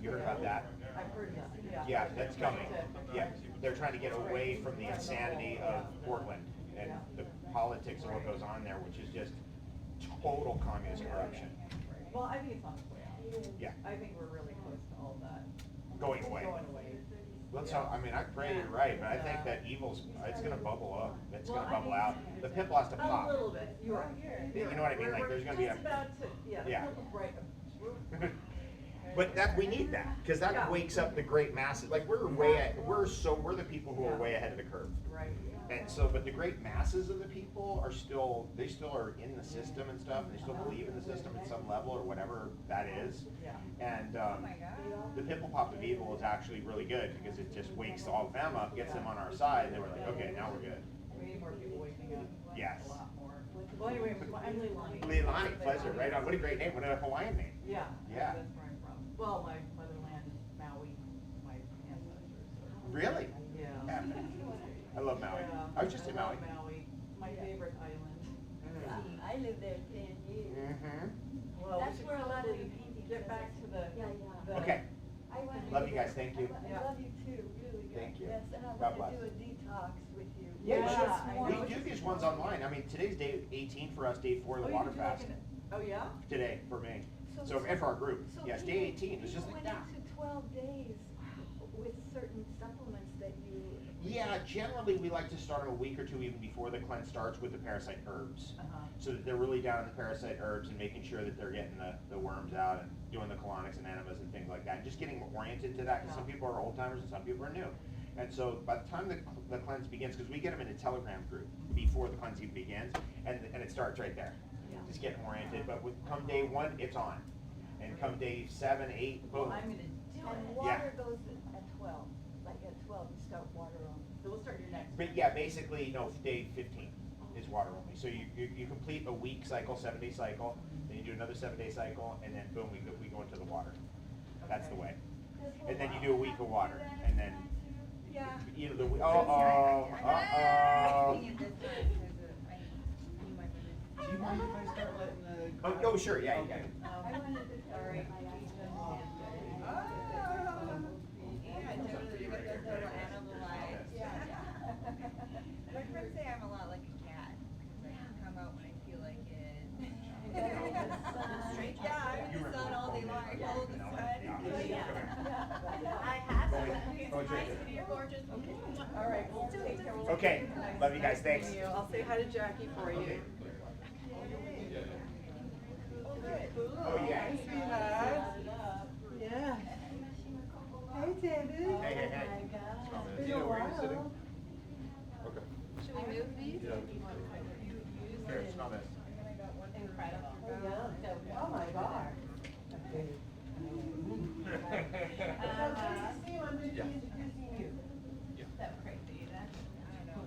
Have you heard about that? I've heard that, yeah. Yeah, that's coming. Yeah, they're trying to get away from the insanity of Portland and the politics of what goes on there, which is just total communist corruption. Well, I think it's on its way out. Yeah, I think we're really close to all that. going away. Going away. Let's hope, I mean, I pray you're right, but I think that evil's, it's gonna bubble up. It's gonna bubble out. The pimple has to pop. A little bit, you're right. You know what I mean? Like, there's gonna be a. Just about to, yeah, the Yeah. pimple's right. But that, we need that, because that Yeah. wakes up the great masses. Like, we're we're the people who are way ahead of the curve. Right. And so, but the great masses of the people are still, they still are in the system and stuff, and they still believe in the system at some level or whatever that is. Yeah. And the pimple pop of evil is actually really good, because it just wakes all of them up, gets them on our side, and then we're like, okay, now we're good. We need more people waking up. Yes. A lot more. Well, anyway, I'm Leilani. Leilani, pleasure, right on. What a great name, what a Hawaiian name. Yeah. Yeah. That's where I'm from. Well, my motherland is Maui, my ancestors. So. Really? Yeah. I love Maui. Yeah, I was just in Maui. Maui, my favorite island. I lived there 10 years. Mm-hmm. Well, That's we should where a lot of probably the paintings get are. back to the. Yeah. the- Okay. I want to Love do you guys, that. thank you. I love you too, really good. Thank you. Yes, and I God want to bless. do a detox with you. Yeah, Yeah, I we know. should. We do these ones online. I mean, today's day 18 for us, day 4 of Oh, the you water can do like fast. Oh, yeah? Today, for me. So, and for our group. So Yes, people- day 18, it's just like people that. went into 12 days with certain supplements that you. Yeah, generally we like to start a week or two even before the cleanse starts with the parasite herbs. Uh-huh. So that they're really down in the parasite herbs and making sure that they're getting the worms out and doing the colonics and enemas and things like that. And just getting oriented to that, because some people are old timers and some people are new. And so by the time the cleanse begins, because we get them in a Telegram group before the cleanse even begins, and it starts right there. Yeah. Just getting oriented, but come day 1, it's on. And come day 7, 8, boom. Well, I'm gonna do And it. water goes at 12, like at 12 you start water on. So we'll start your next. But yeah, basically, no, day 15 is water only. So you complete a week cycle, 7-day cycle, then you do another 7-day cycle, and then boom, we go into the water. That's the way. And then you do a week of water, and then Yeah. you know uh-oh. Do you mind if I start letting the? Oh, sure, yeah, you can. I wanted to. All right. My friends say I'm a lot like a cat, because I can come out when I feel like it. Straight Yeah, I'm in the sun all day long, I follow the sun. I have some. It's nice to be gorgeous. All right, we'll take care. We'll Okay, nice love you guys, meeting thanks. you. I'll say hi to Jackie for you. Oh, yeah. Yeah. Hey, David. Hey, hey, hey. It's been a while. Okay. Should we move these? Here, smell this. Incredible. Oh, my God. So crazy, that's, I don't know.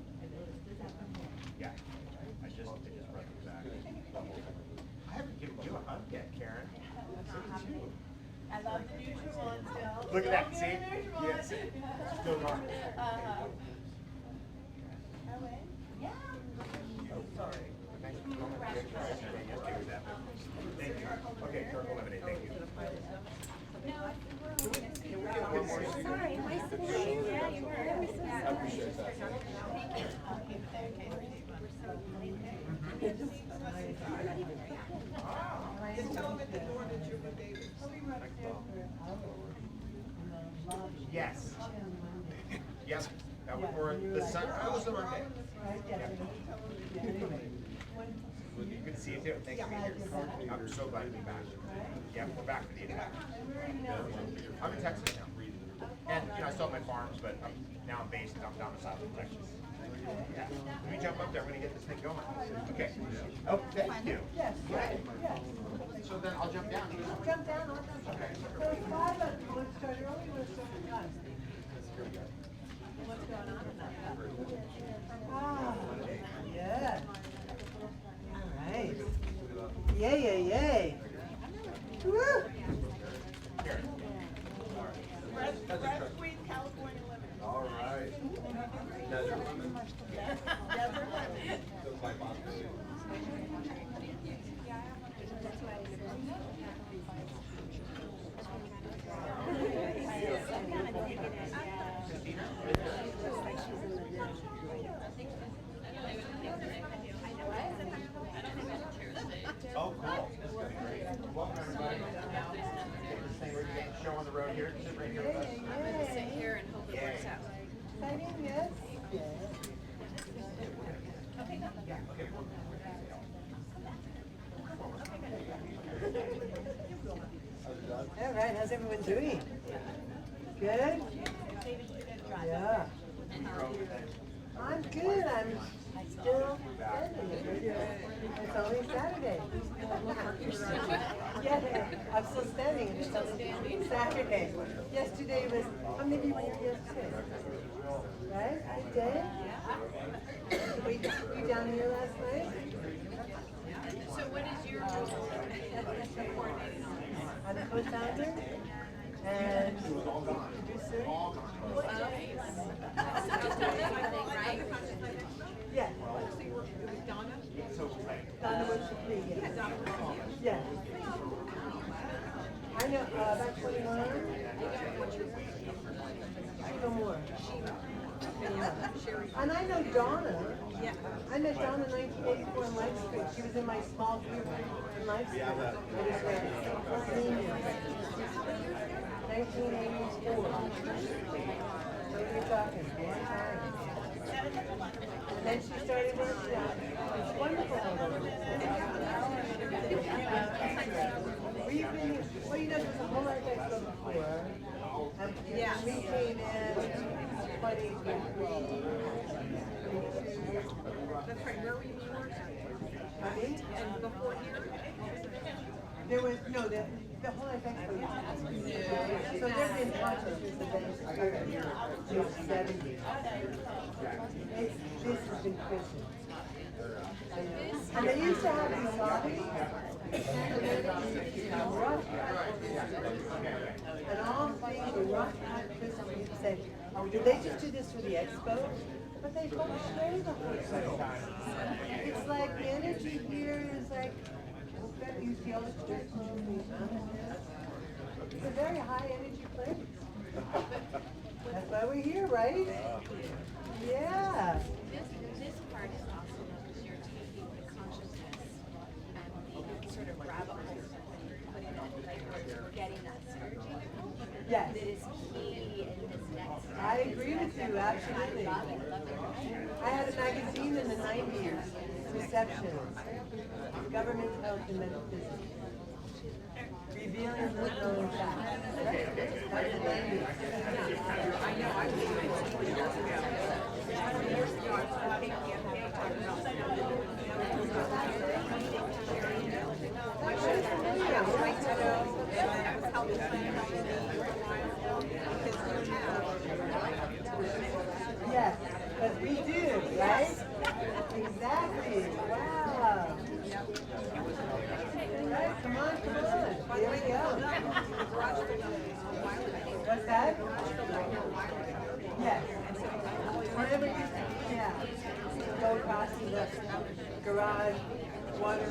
Yeah. I just brought these back. I haven't given you a hug yet, Karen. I love the usual and still. Look at that, see? Yeah, see? Still going. Yeah. Oh, sorry. Thanks for coming. Yesterday was that. Thank you. Okay, charcoal lemonade, thank you. Can we get one more? Sorry, am I sitting here? Yeah, you were. I'm so I sorry. appreciate that. Just tell them at the door that you're with David. Yes. Yes, that was for the sun, oh, it was the Monday. Good to see you too, thanks for being here. I'm so glad to be back. Yeah, we're back for the attack. I'm in Texas now. And, you know, I still have my farms, but now I'm based, I'm domiciled in Texas. Yeah, let me jump up there, I'm gonna get this thing going. Okay. Oh, thank you. Yes, yes. So then I'll jump down. Jump down on them. Okay. So it's 5, but let's start early, let's start at 9. What's going on in that? Ah, yeah. All right. Yay, yay, yay. Woo! Fresh squeezed California lemon. All right. Desert lemon. Desert lemon. That's my mom's. Yeah. right here? Sit right here with us? I'm gonna sit here and hope it works out. Exciting, yes? All right, how's everyone doing? Good? Yeah. I'm good, I'm still standing. It's only Saturday. Yeah, I'm still standing, and it's only Saturday. Yesterday was, how many people were here yesterday? Right, good day? We down here last night? So what is your role? I'm the co-founder and producer. Yeah. Donna works for free, yes. Yeah. I know, about 21. No more. And I know Donna. I met Donna in 1984 in Life Street. She was in my small group in Life Street. It was like 14 years. 1984. So we're talking, one time. And then she started working out. It's wonderful. We've been, well, you know, there's a whole lot of Expo before. Yeah. We came in 2023. That's right, where were you before? I mean, And before here? there was, no, the whole life expo. So there have been consciousness events since the 70s. This has been Christmas. And they used to have these lobbies. And all things were rock hard Christmas. And you'd say, oh, did they just do this for the expo? But they feng shui the whole place. It's like the energy here is like, you see all the traditional things. It's a very high energy place. That's why we're here, right? Yeah. This part is awesome because you're taking the consciousness and the sort of rabbit hole and putting it like we're getting that synergy Yes. that is key in this next. I agree with you, absolutely. I had a magazine in the 90s, Receptions, Government Health and Metaphysics, revealing little known facts. That was the 90s. I know, I was doing it 20 years ago. 20 years ago, I was taking campaign talking about my show. Yeah, right to know, and I was helping plan for a while because you have. Yes, but we do, right? Exactly. Wow. Right, come on, come on. Here we go. What's that? Yes. Whatever you, yeah. Go across to the garage, water.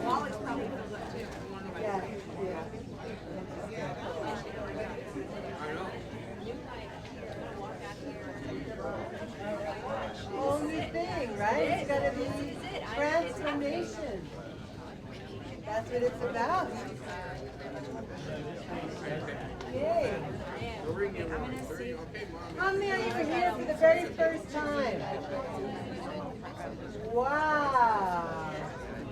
Wallet's probably filled up too. Yeah, yeah. Whole new thing, right? It's gotta be transformation. That's what it's about. Yay. How many are you here for the very first time? Wow.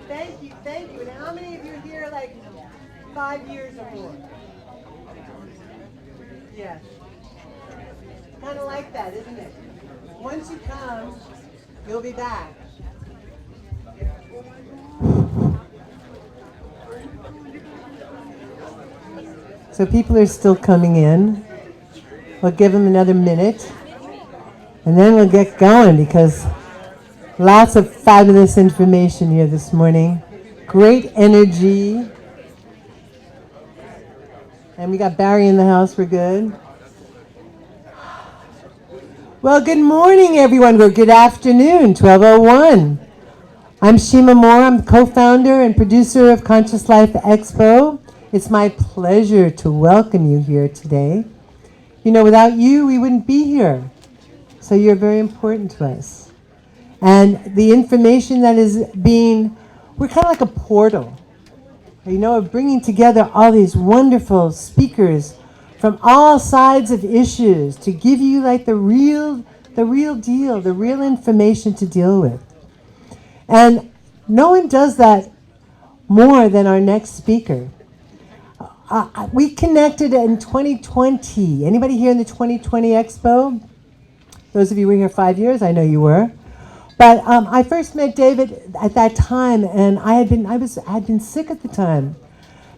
Thank you, thank you. And how many of you are here like 5 years or more? Yes. Kind of like that, isn't it? Once you come, you'll be back. So people are still coming in. We'll give them another minute. And then we'll get going because lots of fabulous information here this morning. Great energy. And we got Barry in the house. We're good. Well, good morning, everyone. Or good afternoon, 12:01. I'm Shima Moore. I'm co-founder and producer of Conscious Life Expo. It's my pleasure to welcome you here today. You know, without you, we wouldn't be here. So you're very important to us. And the information that is we're kind of like a portal, you know, of bringing together all these wonderful speakers from all sides of issues to give you like the real deal, the real information to deal with. And no one does that more than our next speaker. We connected in 2020. Anybody here in the 2020 Expo? Those of you who were here 5 years, I know you were. But I first met David at that time, and I had been sick at the time,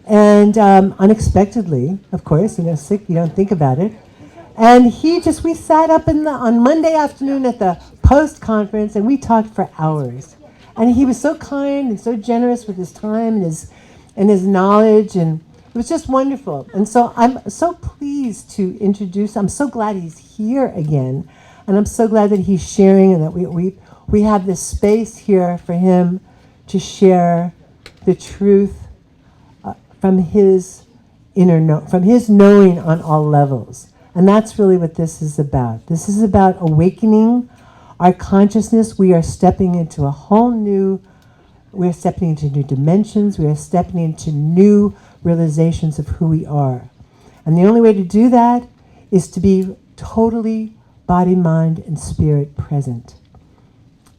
and unexpectedly, of course, sick. You don't think about it. And we sat up on Monday afternoon at the post conference, and we talked for hours. And he was so kind and so generous with his time and his knowledge, and it was just wonderful. And so I'm so pleased to introduce. I'm so glad he's here again, and I'm so glad that he's sharing, and that we have this space here for him to share the truth from his from his knowing on all levels. And that's really what this is about. This is about awakening our consciousness. We are stepping into we're stepping into new dimensions. We are stepping into new realizations of who we are. And the only way to do that is to be totally body, mind, and spirit present.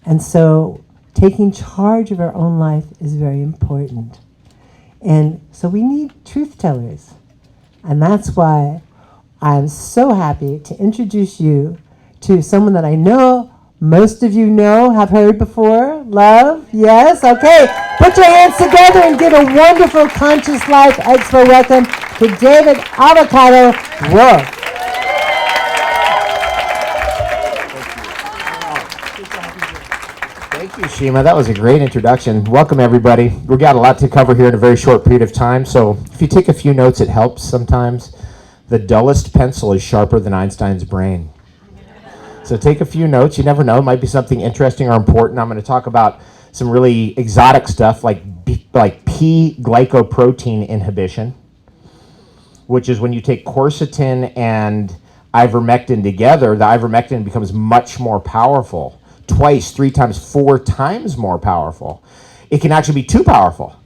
And so taking charge of our own life is very important. And so we need truth tellers. And that's why I'm so happy to introduce you to someone that I know most of you have heard before. Love? Yes? Okay. Put your hands together and give a wonderful Conscious Life Expo welcome to David Avocado Wolfe. Thank you, Shima. That was a great introduction. Welcome, everybody. We've got a lot to cover here in a very short period of time, so if you take a few notes, it helps sometimes. The dullest pencil is sharper than Einstein's brain. So take a few notes. You never know. It might be something interesting or important. I'm going to talk about some really exotic stuff like P-glycoprotein inhibition, which is when you take quercetin and ivermectin together, the ivermectin becomes much more powerful. Twice, 3 times, 4 times more powerful. It can actually be too powerful.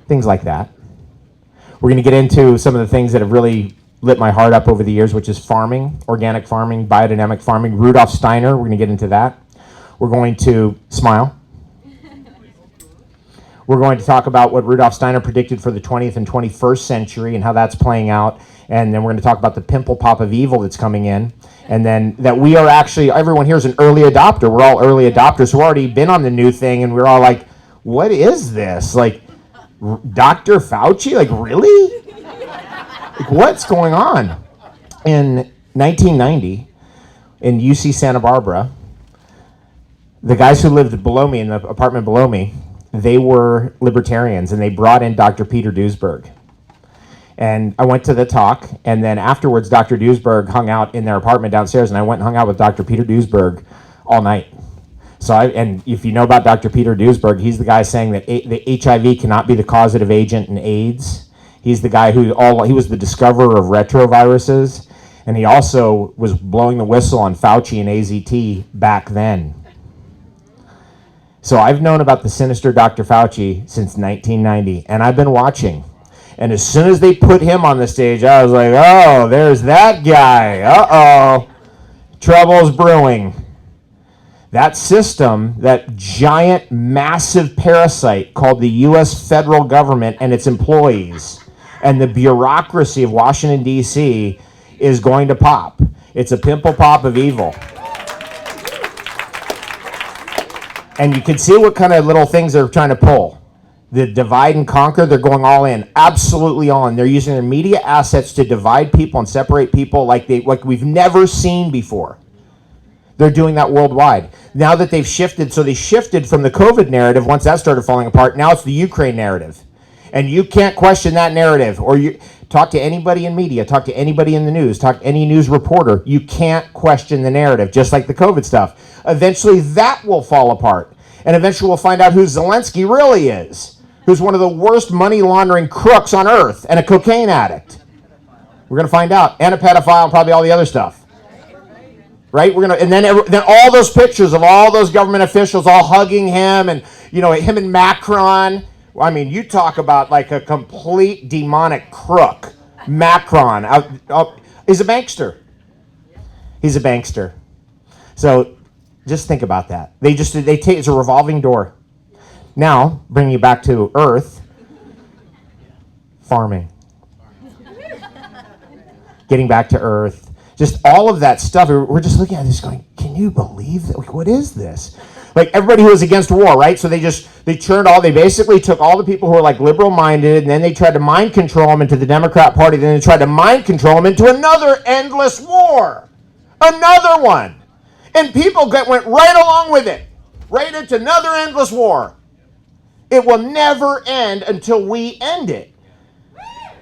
Things like that. We're going to get into some of the things that have really lit my heart up over the years, which is farming, organic farming, biodynamic farming. Rudolf Steiner, we're going to get into that. We're going to smile. We're going to talk about what Rudolf Steiner predicted for the 20th and 21st century and how that's playing out. And then we're going to talk about the pimple pop of evil that's coming in. And then that we are actually, everyone here is an early adopter. We're all early adopters. We've already been on the new thing, and we're all like, what is this? Like, Dr. Fauci? Like, really? Like, what's going on? In 1990, in UC Santa Barbara, the guys who lived below me, in the apartment below me, they were libertarians, and they brought in Dr. Peter Duesberg. And I went to the talk, and then afterwards, Dr. Duesberg hung out in their apartment downstairs, and I went and hung out with Dr. Peter Duesberg all night. And if you know about Dr. Peter Duesberg, he's the guy saying that the HIV cannot be the causative agent in AIDS. He's the guy he was the discoverer of retroviruses, and he also was blowing the whistle on Fauci and AZT back then. So I've known about the sinister Dr. Fauci since 1990, and I've been watching. And as soon as they put him on the stage, I was like, oh, there's that guy. Uh-oh. Trouble's brewing. That system, that giant, massive parasite called the U.S. federal government and its employees and the bureaucracy of Washington, D.C. is going to pop. It's a pimple pop of evil. And you can see what kind of little things they're trying to pull. The divide and conquer, they're going all in, absolutely all in. They're using their media assets to divide people and separate people like we've never seen before. They're doing that worldwide. Now that they've shifted, so they shifted from the COVID narrative, once that started falling apart, now it's the Ukraine narrative. And you can't question that narrative. Or you talk to anybody in media, talk to anybody in the news, talk to any news reporter. You can't question the narrative, just like the COVID stuff. Eventually that will fall apart. And eventually we'll find out who Zelensky really is, who's one of the worst money laundering crooks on earth and a cocaine addict. We're going to find out. And a pedophile and probably all the other stuff. Right? And then all those pictures of all those government officials all hugging him, and him and Macron. I mean, you talk about like a complete demonic crook. Macron. He's a bankster. He's a bankster. So just think about that. It's a revolving door. Now, bringing you back to Earth, farming. Getting back to Earth. Just all of that stuff. We're just looking at this going, can you believe that? What is this? Like everybody who was against war, right? So they basically took all the people who were like liberal minded, and then they tried to mind control them into the Democrat Party, then they tried to mind control them into another endless war. Another one. And people went right along with it. Right into another endless war. It will never end until we end it.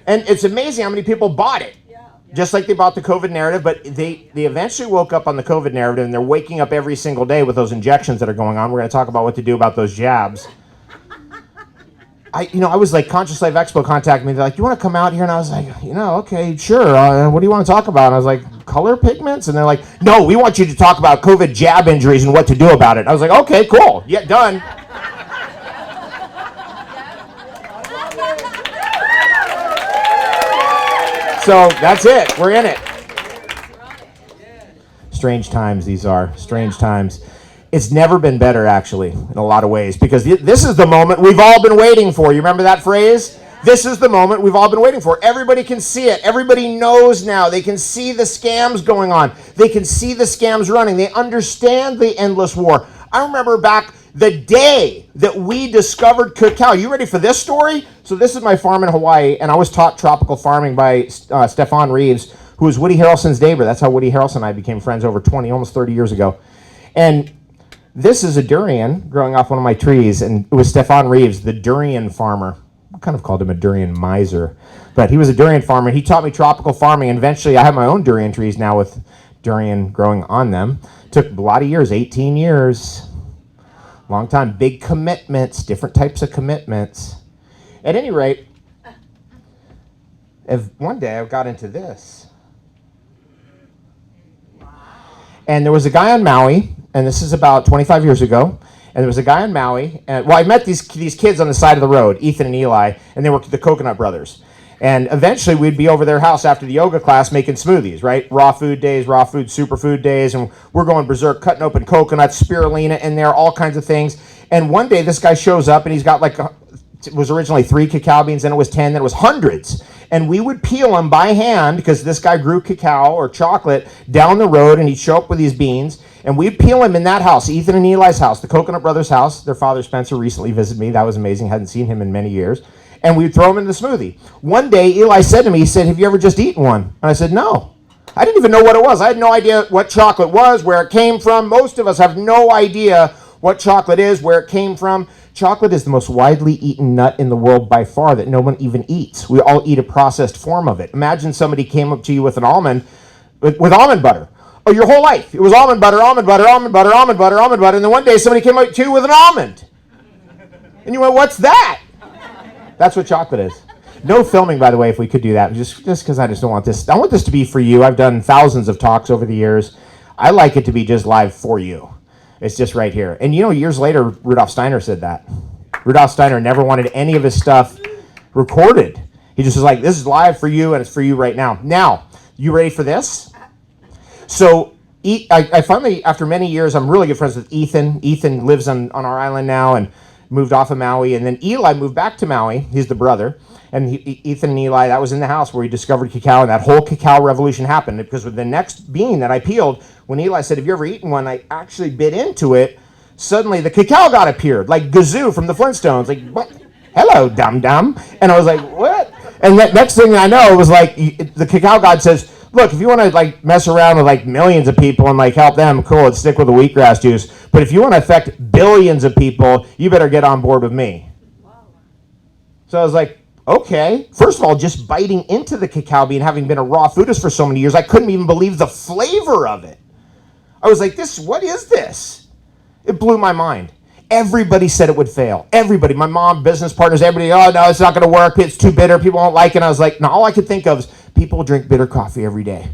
And it's amazing how many people bought it. Just like they bought the COVID narrative, but they eventually woke up on the COVID narrative, and they're waking up every single day with those injections that are going on. We're going to talk about what to do about those jabs. I was like, Conscious Life Expo contacted me. They're like, you want to come out here? And I was like, okay, sure. What do you want to talk about? And I was like, color pigments? And they're like, no, we want you to talk about COVID jab injuries and what to do about it. I was like, okay, cool. Yeah, done. So that's it. We're in it. Strange times these are. Strange times. It's never been better, actually, in a lot of ways, because this is the moment we've all been waiting for. You remember that phrase? This is the moment we've all been waiting for. Everybody can see it. Everybody knows now. They can see the scams going on. They can see the scams running. They understand the endless war. I remember back the day that we discovered cacao. You ready for this story? So this is my farm in Hawaii, and I was taught tropical farming by Stefan Reeves, who was Woody Harrelson's neighbor. That's how Woody Harrelson and I became friends over 20, almost 30 years ago. And this is a durian growing off one of my trees, and it was Stefan Reeves, the durian farmer. I kind of called him a durian miser, but he was a durian farmer. He taught me tropical farming, and eventually I have my own durian trees now with durian growing on them. Took a lot of years, 18 years. Long time, big commitments, different types of commitments. At any rate, if one day I got into this. And there was a guy on Maui, and this is about 25 years ago, and there was a guy on Maui, and I met these kids on the side of the road, Ethan and Eli, and they were the Coconut Brothers. And eventually we'd be over their house after the yoga class making smoothies, right? Raw food days, raw food, superfood days, and we're going berserk, cutting open coconuts, spirulina in there, all kinds of things. And one day this guy shows up, and he's got it was originally 3 cacao beans, then it was 10, then it was hundreds. And we would peel them by hand, because this guy grew cacao or chocolate down the road, and he'd show up with these beans, and we'd peel them in that house, Ethan and Eli's house, the Coconut Brothers' house. Their father, Spencer, recently visited me. That was amazing. Hadn't seen him in many years. And we'd throw them in the smoothie. One day, Eli said to me, he said, have you ever just eaten one? And I said, no. I didn't even know what it was. I had no idea what chocolate was, where it came from. Most of us have no idea what chocolate is, where it came from. Chocolate is the most widely eaten nut in the world by far that no one even eats. We all eat a processed form of it. Imagine somebody came up to you with an almond, with almond butter. Oh, your whole life. It was almond butter, almond butter, almond butter, almond butter, almond butter. And then one day somebody came up to you with an almond. And you went, what's that? That's what chocolate is. No filming, by the way, if we could do that, just because I just don't want this. I want this to be for you. I've done thousands of talks over the years. I like it to be just live for you. It's just right here. And years later, Rudolf Steiner said that. Rudolf Steiner never wanted any of his stuff recorded. He just was like, this is live for you, and it's for you right now. Now, you ready for this? So I finally, after many years, I'm really good friends with Ethan. Ethan lives on our island now and moved off of Maui. And then Eli moved back to Maui. He's the brother. And Ethan and Eli, that was in the house where he discovered cacao, and that whole cacao revolution happened. Because with the next bean that I peeled, when Eli said, have you ever eaten one? I actually bit into it. Suddenly, the cacao god appeared, like Gazoo from the Flintstones. Like, hello, dum-dum. And I was like, what? And that next thing I know, it was like, the cacao god says, look, if you want to mess around with millions of people and help them, cool, let's stick with the wheatgrass juice. But if you want to affect billions of people, you better get on board with me. So I was like, okay. First of all, just biting into the cacao bean, having been a raw foodist for so many years, I couldn't even believe the flavor of it. I was like, what is this? It blew my mind. Everybody said it would fail. Everybody, my mom, business partners, everybody, oh no, it's not going to work. It's too bitter. People won't like it. And I was like, no, all I could think of is people drink bitter coffee every day.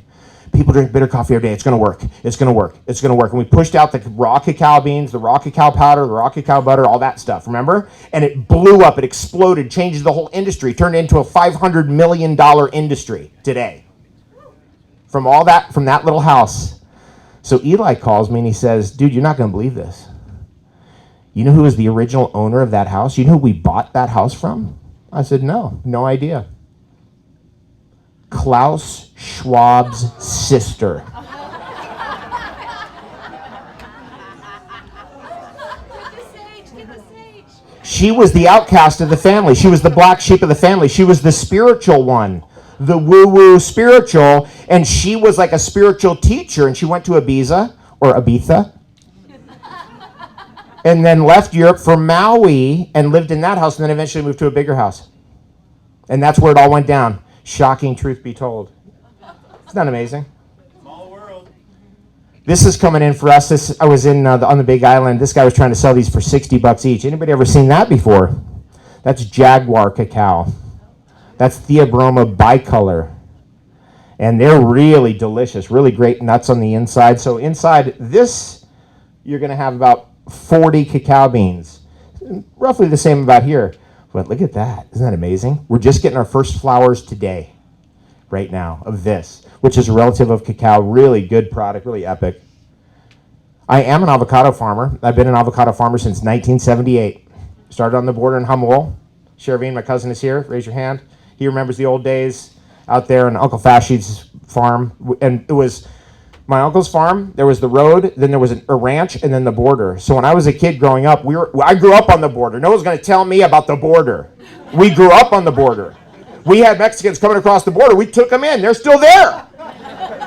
People drink bitter coffee every day. It's going to work. It's going to work. It's going to work. And we pushed out the raw cacao beans, the raw cacao powder, the raw cacao butter, all that stuff, remember? And it blew up. It exploded, changed the whole industry, turned it into a $500 million industry today. from that little house. So Eli calls me and he says, dude, you're not going to believe this. You know who was the original owner of that house? You know who we bought that house from? I said, no idea. Klaus Schwab's sister. She was the outcast of the family. She was the black sheep of the family. She was the spiritual one, the woo-woo spiritual, and she was like a spiritual teacher, and she went to Ibiza, and then left Europe for Maui and lived in that house, and then eventually moved to a bigger house. And that's where it all went down. Shocking truth be told. Isn't that amazing? Small world. This is coming in for us. I was on the Big Island. This guy was trying to sell these for $60 each. Anybody ever seen that before? That's Jaguar cacao. That's Theobroma bicolor. And they're really delicious, really great nuts on the inside. So inside this, you're going to have about 40 cacao beans. Roughly the same about here. But look at that. Isn't that amazing? We're just getting our first flowers today, right now, of this, which is a relative of cacao. Really good product, really epic. I am an avocado farmer. I've been an avocado farmer since 1978. Started on the border in Humwell. Shervine, my cousin, is here. Raise your hand. He remembers the old days out there on Uncle Fashid's farm. And it was my uncle's farm. There was the road, then there was a ranch, and then the border. So when I was a kid growing up, I grew up on the border. No one's going to tell me about the border. We grew up on the border. We had Mexicans coming across the border. We took them in. They're still there.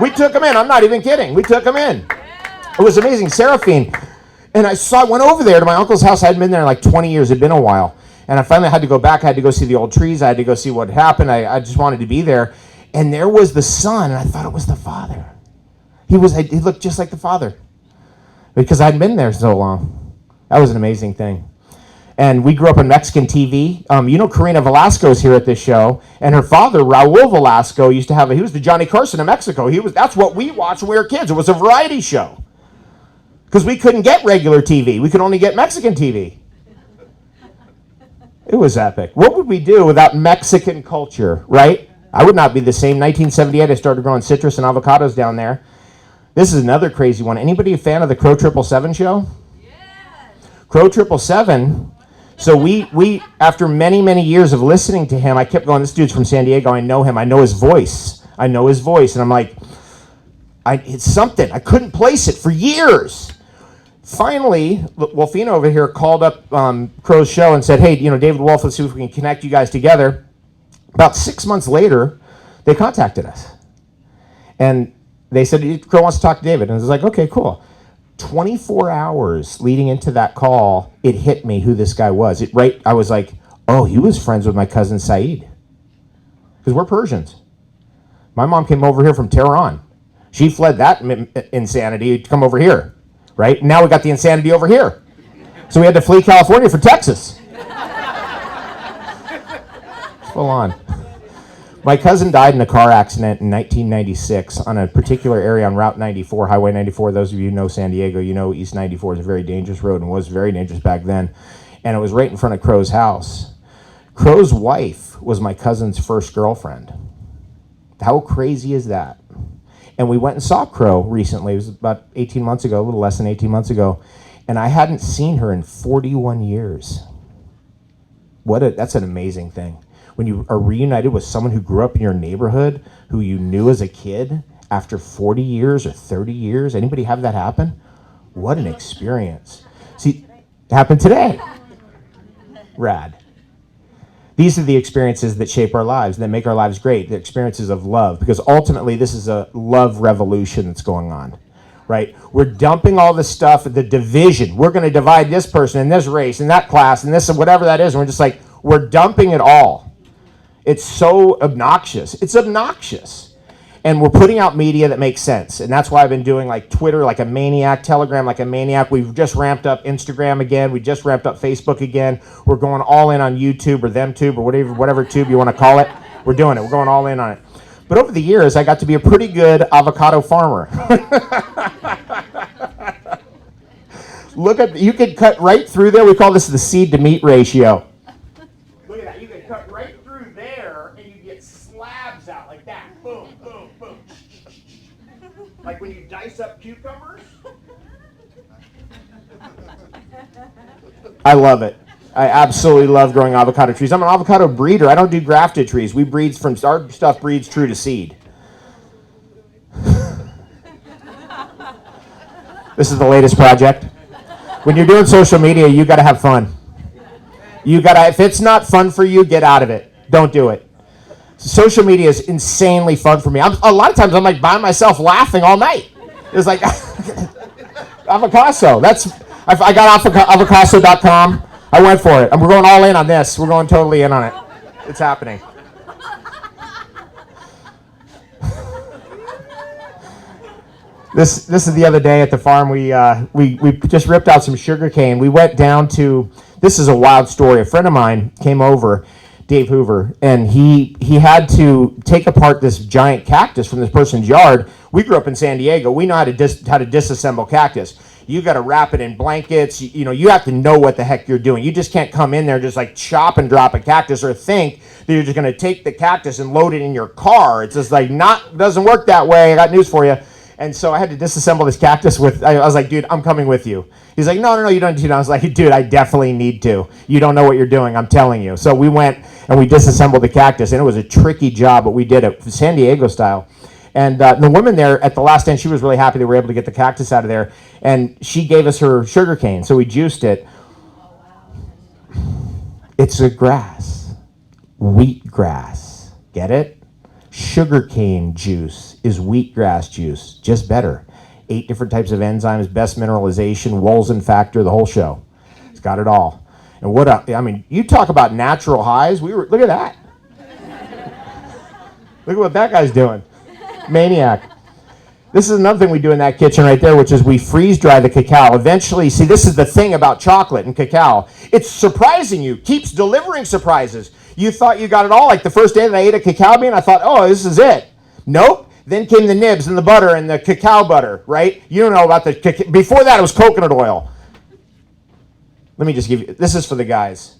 We took them in. I'm not even kidding. We took them in. It was amazing. Seraphine. And I went over there to my uncle's house. I hadn't been there in like 20 years. It had been a while. And I finally had to go back. I had to go see the old trees. I had to go see what happened. I just wanted to be there. And there was the son, and I thought it was the father. He looked just like the father because I hadn't been there so long. That was an amazing thing. And we grew up on Mexican TV. You know, Karina Velasco's here at this show, and her father, Raul Velasco, he was the Johnny Carson of Mexico. That's what we watched when we were kids. It was a variety show because we couldn't get regular TV. We could only get Mexican TV. It was epic. What would we do without Mexican culture, right? I would not be the same. 1978, I started growing citrus and avocados down there. This is another crazy one. Anybody a fan of the Crow 777 show? Yes. Crow 777. So we after many, many years of listening to him, I kept going, this dude's from San Diego. I know him. I know his voice. And I'm like, it's something. I couldn't place it for years. Finally, Wolfina over here called up Crow's show and said, hey, David Wolfe, let's see if we can connect you guys together. About 6 months later, they contacted us. And they said, Crow wants to talk to David. And I was like, okay, cool. 24 hours leading into that call, it hit me who this guy was. I was like, oh, he was friends with my cousin Saeed. Because we're Persians. My mom came over here from Tehran. She fled that insanity to come over here, right? Now we got the insanity over here. So we had to flee California for Texas. Full on. My cousin died in a car accident in 1996 on a particular area on Route 94, Highway 94. Those of you who know San Diego, you know East 94 is a very dangerous road and was very dangerous back then. And it was right in front of Crow's house. Crow's wife was my cousin's first girlfriend. How crazy is that? And we went and saw Crow recently. It was about 18 months ago, a little less than 18 months ago. And I hadn't seen her in 41 years. That's an amazing thing. When you are reunited with someone who grew up in your neighborhood, who you knew as a kid, after 40 years or 30 years, anybody have that happen? What an experience. See, it happened today. Rad. These are the experiences that shape our lives, that make our lives great, the experiences of love, because ultimately this is a love revolution that's going on, right? We're dumping all this stuff, the division. We're going to divide this person and this race and that class and this and whatever that is, and we're just like, we're dumping it all. It's so obnoxious. It's obnoxious. And we're putting out media that makes sense. And that's why I've been doing like Twitter like a maniac, Telegram like a maniac. We've just ramped up Instagram again. We just ramped up Facebook again. We're going all in on YouTube or ThemeTube or whatever tube you want to call it. We're doing it. We're going all in on it. But over the years, I got to be a pretty good avocado farmer. You could cut right through there. We call this the seed to meat ratio. Look at that. You could cut right through there and you get slabs out like that. Boom, boom, boom. Like when you dice up cucumbers. I love it. I absolutely love growing avocado trees. I'm an avocado breeder. I don't do grafted trees. We breed from, our stuff breeds true to seed. This is the latest project. When you're doing social media, you got to have fun. You got to, if it's not fun for you, get out of it. Don't do it. Social media is insanely fun for me. A lot of times I'm like by myself laughing all night. It's like avocado. I got avocado.com. I went for it. And we're going all in on this. We're going totally in on it. It's happening. This is the other day at the farm. We just ripped out some sugar cane. We went down to, this is a wild story. A friend of mine came over, Dave Hoover, and he had to take apart this giant cactus from this person's yard. We grew up in San Diego. We know how to disassemble cactus. You got to wrap it in blankets. You have to know what the heck you're doing. You just can't come in there and just like chop and drop a cactus or think that you're just going to take the cactus and load it in your car. It's just like doesn't work that way. I got news for you. And so I had to disassemble this cactus I was like, dude, I'm coming with you. He's like, no, you don't need to. I was like, dude, I definitely need to. You don't know what you're doing, I'm telling you. So we went and we disassembled the cactus, and it was a tricky job, but we did it San Diego style. And the woman there at the last end, she was really happy that we were able to get the cactus out of there, and she gave us her sugar cane, so we juiced it. It's a grass, wheat grass, get it? Sugarcane juice is wheatgrass juice, just better. 8 different types of enzymes, best mineralization, Wolzen factor, the whole show. It's got it all. And you talk about natural highs. Look at that. Look at what that guy's doing. Maniac. This is another thing we do in that kitchen right there, which is we freeze dry the cacao. Eventually, see, this is the thing about chocolate and cacao. It's surprising you, keeps delivering surprises. You thought you got it all. Like the first day that I ate a cacao bean, I thought, oh, this is it. Nope. Then came the nibs and the butter and the cacao butter, right? You don't know about the cacao. Before that, it was coconut oil. Let me just give you, this is for the guys.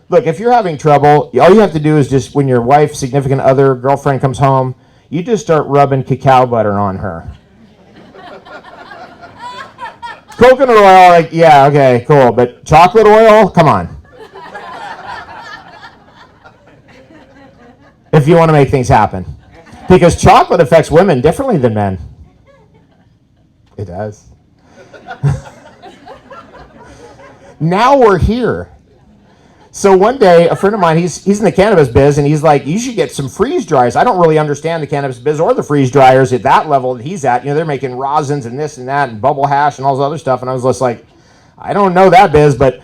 Look, if you're having trouble, all you have to do is just, when your wife, significant other, girlfriend comes home, you just start rubbing cacao butter on her. Coconut oil, like, yeah, okay, cool. But chocolate oil, come on. If you want to make things happen. Because chocolate affects women differently than men. It does. Now we're here. So one day, a friend of mine, he's in the cannabis biz, and he's like, you should get some freeze dryers. I don't really understand the cannabis biz or the freeze dryers at that level that he's at. They're making rosins and this and that and bubble hash and all this other stuff. And I was just like, I don't know that biz, but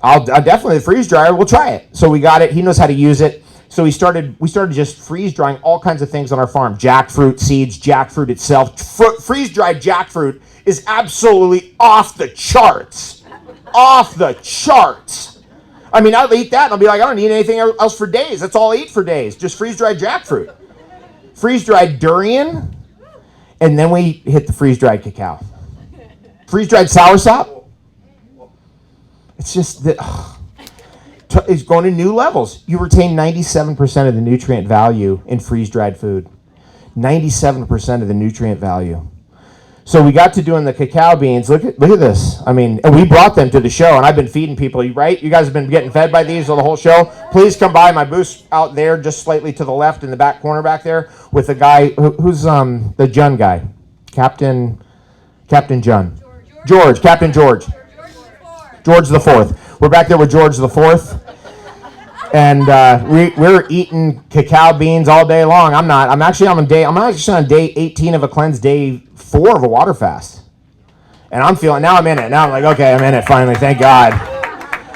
I'll definitely, the freeze dryer, we'll try it. So we got it. He knows how to use it. So we started just freeze drying all kinds of things on our farm. Jackfruit seeds, jackfruit itself. Freeze dried jackfruit is absolutely off the charts. Off the charts. I mean, I'll eat that and I'll be like, I don't need anything else for days. That's all I eat for days. Just freeze-dried jackfruit. Freeze-dried durian. And then we hit the freeze-dried cacao. Freeze-dried soursop. It's just that it's going to new levels. You retain 97% of the nutrient value in freeze-dried food. 97% of the nutrient value. So we got to doing the cacao beans. Look at this. I mean, and we brought them to the show, and I've been feeding people, right? You guys have been getting fed by these the whole show. Please come by. My booth's out there, just slightly to the left in the back corner back there, with the guy who's the Jun guy, Captain Jun, Captain George the Fourth. We're back there with George the Fourth. And we're eating cacao beans all day long. I'm actually on day 18 of a cleanse, day 4 of a water fast. And I'm in it. Now I'm like, okay, I'm in it finally, thank God.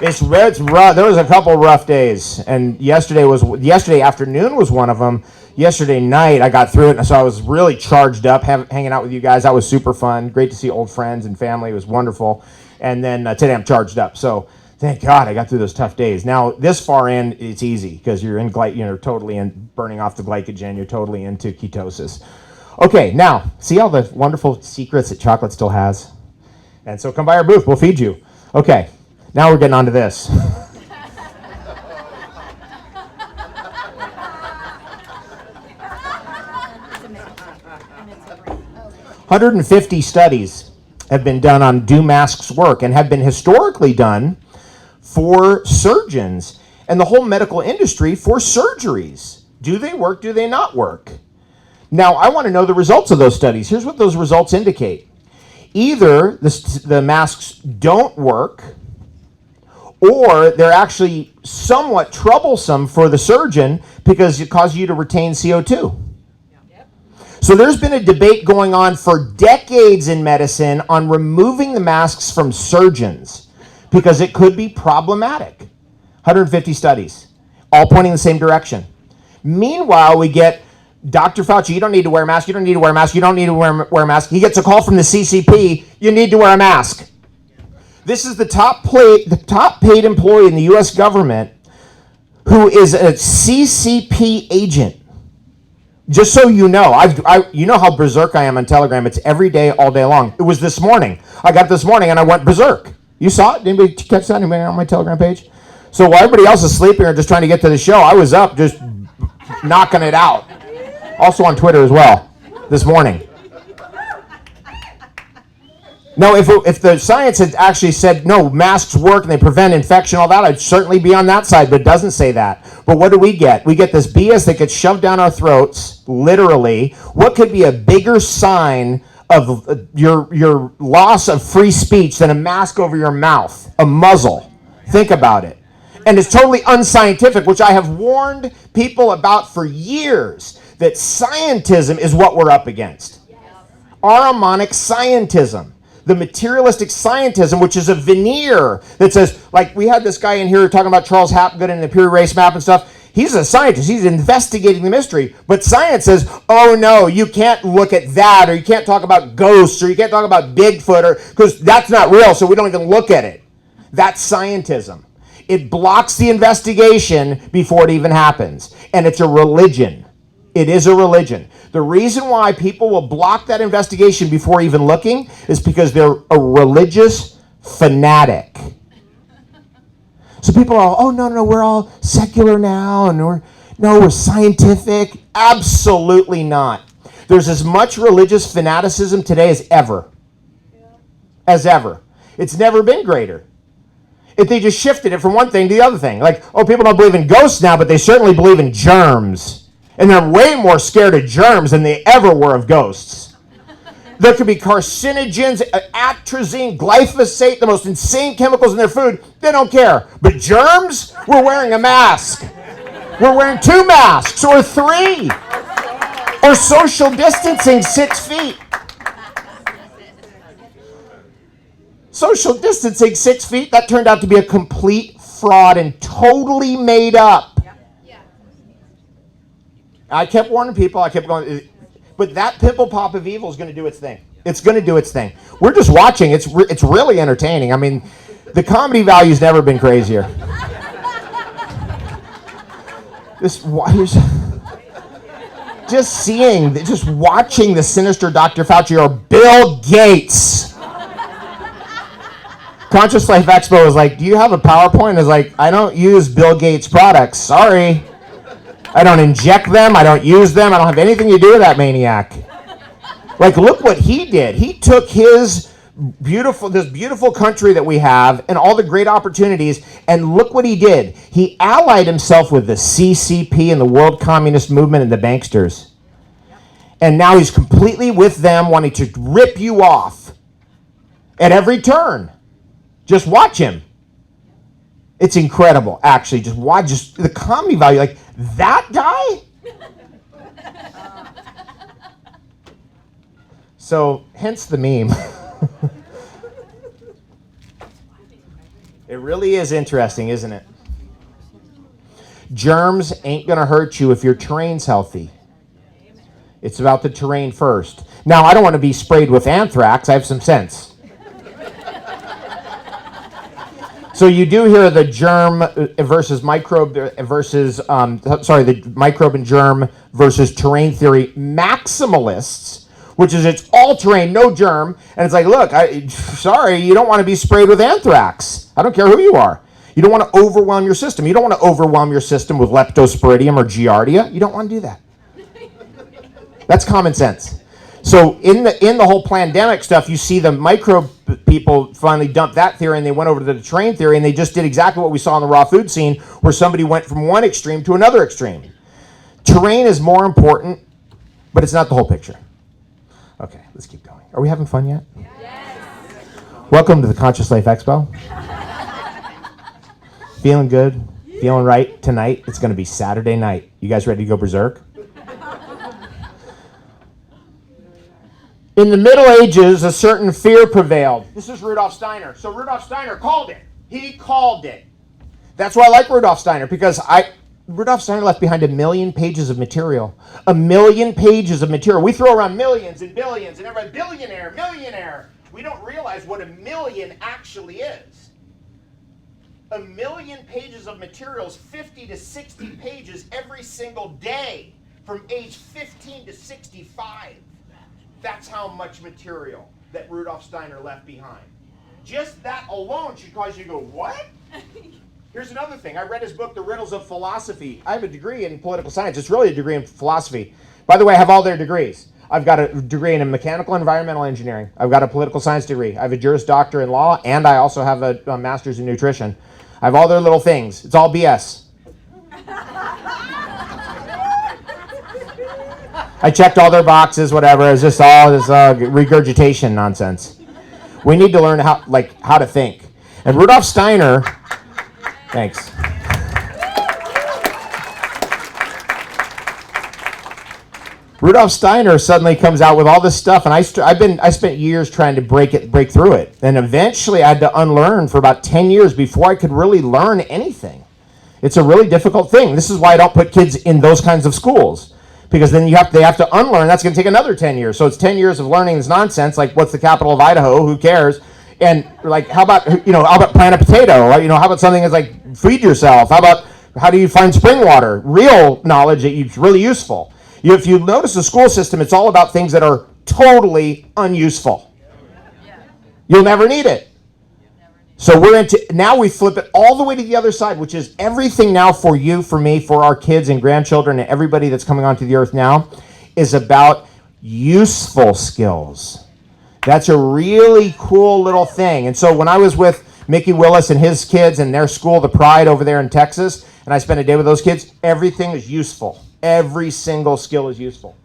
It's rough. There was a couple rough days. And yesterday afternoon was one of them. Yesterday night I got through it, and so I was really charged up hanging out with you guys. That was super fun. Great to see old friends and family. It was wonderful. And then today I'm charged up. So thank God I got through those tough days. Now, this far in, it's easy because you're totally in burning off the glycogen. You're totally into ketosis. Okay, now, see all the wonderful secrets that chocolate still has? And so come by our booth. We'll feed you. Okay, now we're getting on to this. 150 studies have been done on do masks work and have been historically done for surgeons and the whole medical industry for surgeries. Do they work? Do they not work? Now, I want to know the results of those studies. Here's what those results indicate. Either the masks don't work, or they're actually somewhat troublesome for the surgeon because it causes you to retain CO2. So there's been a debate going on for decades in medicine on removing the masks from surgeons because it could be problematic. 150 studies, all pointing in the same direction. Meanwhile, we get Dr. Fauci, you don't need to wear a mask, you don't need to wear a mask, you don't need to wear a mask. He gets a call from the CCP, you need to wear a mask. This is the top paid employee in the U.S. government who is a CCP agent. Just so you know, you know how berserk I am on Telegram. It's every day, all day long. It was this morning. I got this morning and I went berserk. You saw it? Did anybody catch that? Anybody on my Telegram page? So while everybody else is sleeping or just trying to get to the show, I was up just knocking it out. Also on Twitter as well this morning. No, if the science had actually said, no, masks work and they prevent infection, all that, I'd certainly be on that side, but it doesn't say that. But what do we get? We get this BS that gets shoved down our throats, literally. What could be a bigger sign of your loss of free speech than a mask over your mouth, a muzzle? Think about it. And it's totally unscientific, which I have warned people about for years, that scientism is what we're up against. Ahrimanic scientism. The materialistic scientism, which is a veneer that says, like we had this guy in here talking about Charles Hapgood and the Imperial Race Map and stuff. He's a scientist. He's investigating the mystery. But science says, oh no, you can't look at that, or you can't talk about ghosts, or you can't talk about Bigfoot, because that's not real, so we don't even look at it. That's scientism. It blocks the investigation before it even happens. And it's a religion. It is a religion. The reason why people will block that investigation before even looking is because they're a religious fanatic. So people are, oh, no, we're all secular now, and we're scientific. Absolutely not. There's as much religious fanaticism today as ever. As ever. It's never been greater. If they just shifted it from one thing to the other thing. Like, oh, people don't believe in ghosts now, but they certainly believe in germs. And they're way more scared of germs than they ever were of ghosts. There could be carcinogens, atrazine, glyphosate, the most insane chemicals in their food. They don't care. But germs? We're wearing a mask. We're wearing 2 masks or 3. Or social distancing 6 feet. Social distancing 6 feet, that turned out to be a complete fraud and totally made up. I kept warning people, I kept going, but that pimple pop of evil is going to do its thing. It's going to do its thing. We're just watching. It's really entertaining. I mean, the comedy value's never been crazier. Just watching the sinister Dr. Fauci or Bill Gates. Conscious Life Expo was like, do you have a PowerPoint? It's like, I don't use Bill Gates products. Sorry. I don't inject them. I don't use them. I don't have anything to do with that maniac. Like, look what he did. He took this beautiful country that we have and all the great opportunities, and look what he did. He allied himself with the CCP and the World Communist Movement and the banksters. And now he's completely with them, wanting to rip you off at every turn. Just watch him. It's incredible, actually. Just watch the comedy value. Like, that guy? So, hence the meme. It really is interesting, isn't it? Germs ain't going to hurt you if your terrain's healthy. It's about the terrain first. Now, I don't want to be sprayed with anthrax. I have some sense. So you do hear the germ versus microbe versus, the microbe and germ versus terrain theory maximalists, which is it's all terrain, no germ. And it's like, look, sorry, you don't want to be sprayed with anthrax. I don't care who you are. You don't want to overwhelm your system. You don't want to overwhelm your system with leptosporidium or giardia. You don't want to do that. That's common sense. So in the whole pandemic stuff, you see the microbe people finally dumped that theory and they went over to the terrain theory, and they just did exactly what we saw in the raw food scene, where somebody went from one extreme to another extreme. Terrain is more important, but it's not the whole picture. Okay, let's keep going. Are we having fun yet? Yes. Welcome to the Conscious Life Expo. Feeling good? Feeling right tonight? It's going to be Saturday night. You guys ready to go berserk? In the Middle Ages, a certain fear prevailed. This is Rudolf Steiner. So Rudolf Steiner called it. He called it. That's why I like Rudolf Steiner, because Rudolf Steiner left behind 1 million pages of material. 1 million pages of material. We throw around millions and billions, and everybody, billionaire, millionaire. We don't realize what 1 million actually is. 1 million pages of materials, 50 to 60 pages every single day, from age 15 to 65. That's how much material that Rudolf Steiner left behind. Just that alone should cause you to go, what? Here's another thing. I read his book, The Riddles of Philosophy. I have a degree in political science. It's really a degree in philosophy. By the way, I have all their degrees. I've got a degree in mechanical and environmental engineering. I've got a political science degree. I have a Juris Doctor in law, and I also have a master's in nutrition. I have all their little things. It's all BS. I checked all their boxes, whatever. It's just all this regurgitation nonsense. We need to learn how to think. And Rudolf Steiner, thanks. Rudolf Steiner suddenly comes out with all this stuff, and I spent years trying to break through it, and eventually I had to unlearn for about 10 years before I could really learn anything. It's a really difficult thing. This is why I don't put kids in those kinds of schools. Because then they have to unlearn. That's going to take another 10 years. So it's 10 years of learning this nonsense, like what's the capital of Idaho? Who cares? And like, how about plant a potato? Right? How about something that's like feed yourself? How do you find spring water? Real knowledge that is really useful. If you notice the school system, it's all about things that are totally unuseful. You'll never need it. So now we flip it all the way to the other side, which is everything now for you, for me, for our kids and grandchildren and everybody that's coming onto the earth now is about useful skills. That's a really cool little thing. And so when I was with Mickey Willis and his kids and their school, The Pride over there in Texas, and I spent a day with those kids, everything is useful. Every single skill is useful.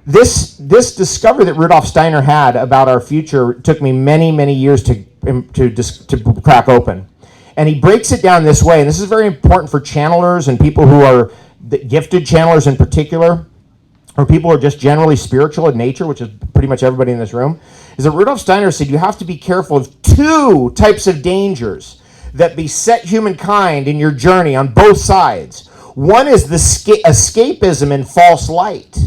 This discovery that Rudolf Steiner had about our future took me many, many years to crack open. And he breaks it down this way, and this is very important for channelers and people who are gifted channelers in particular, or people who are just generally spiritual in nature, which is pretty much everybody in this room, is that Rudolf Steiner said you have to be careful of 2 types of dangers that beset humankind in your journey on both sides. One is the escapism and false light.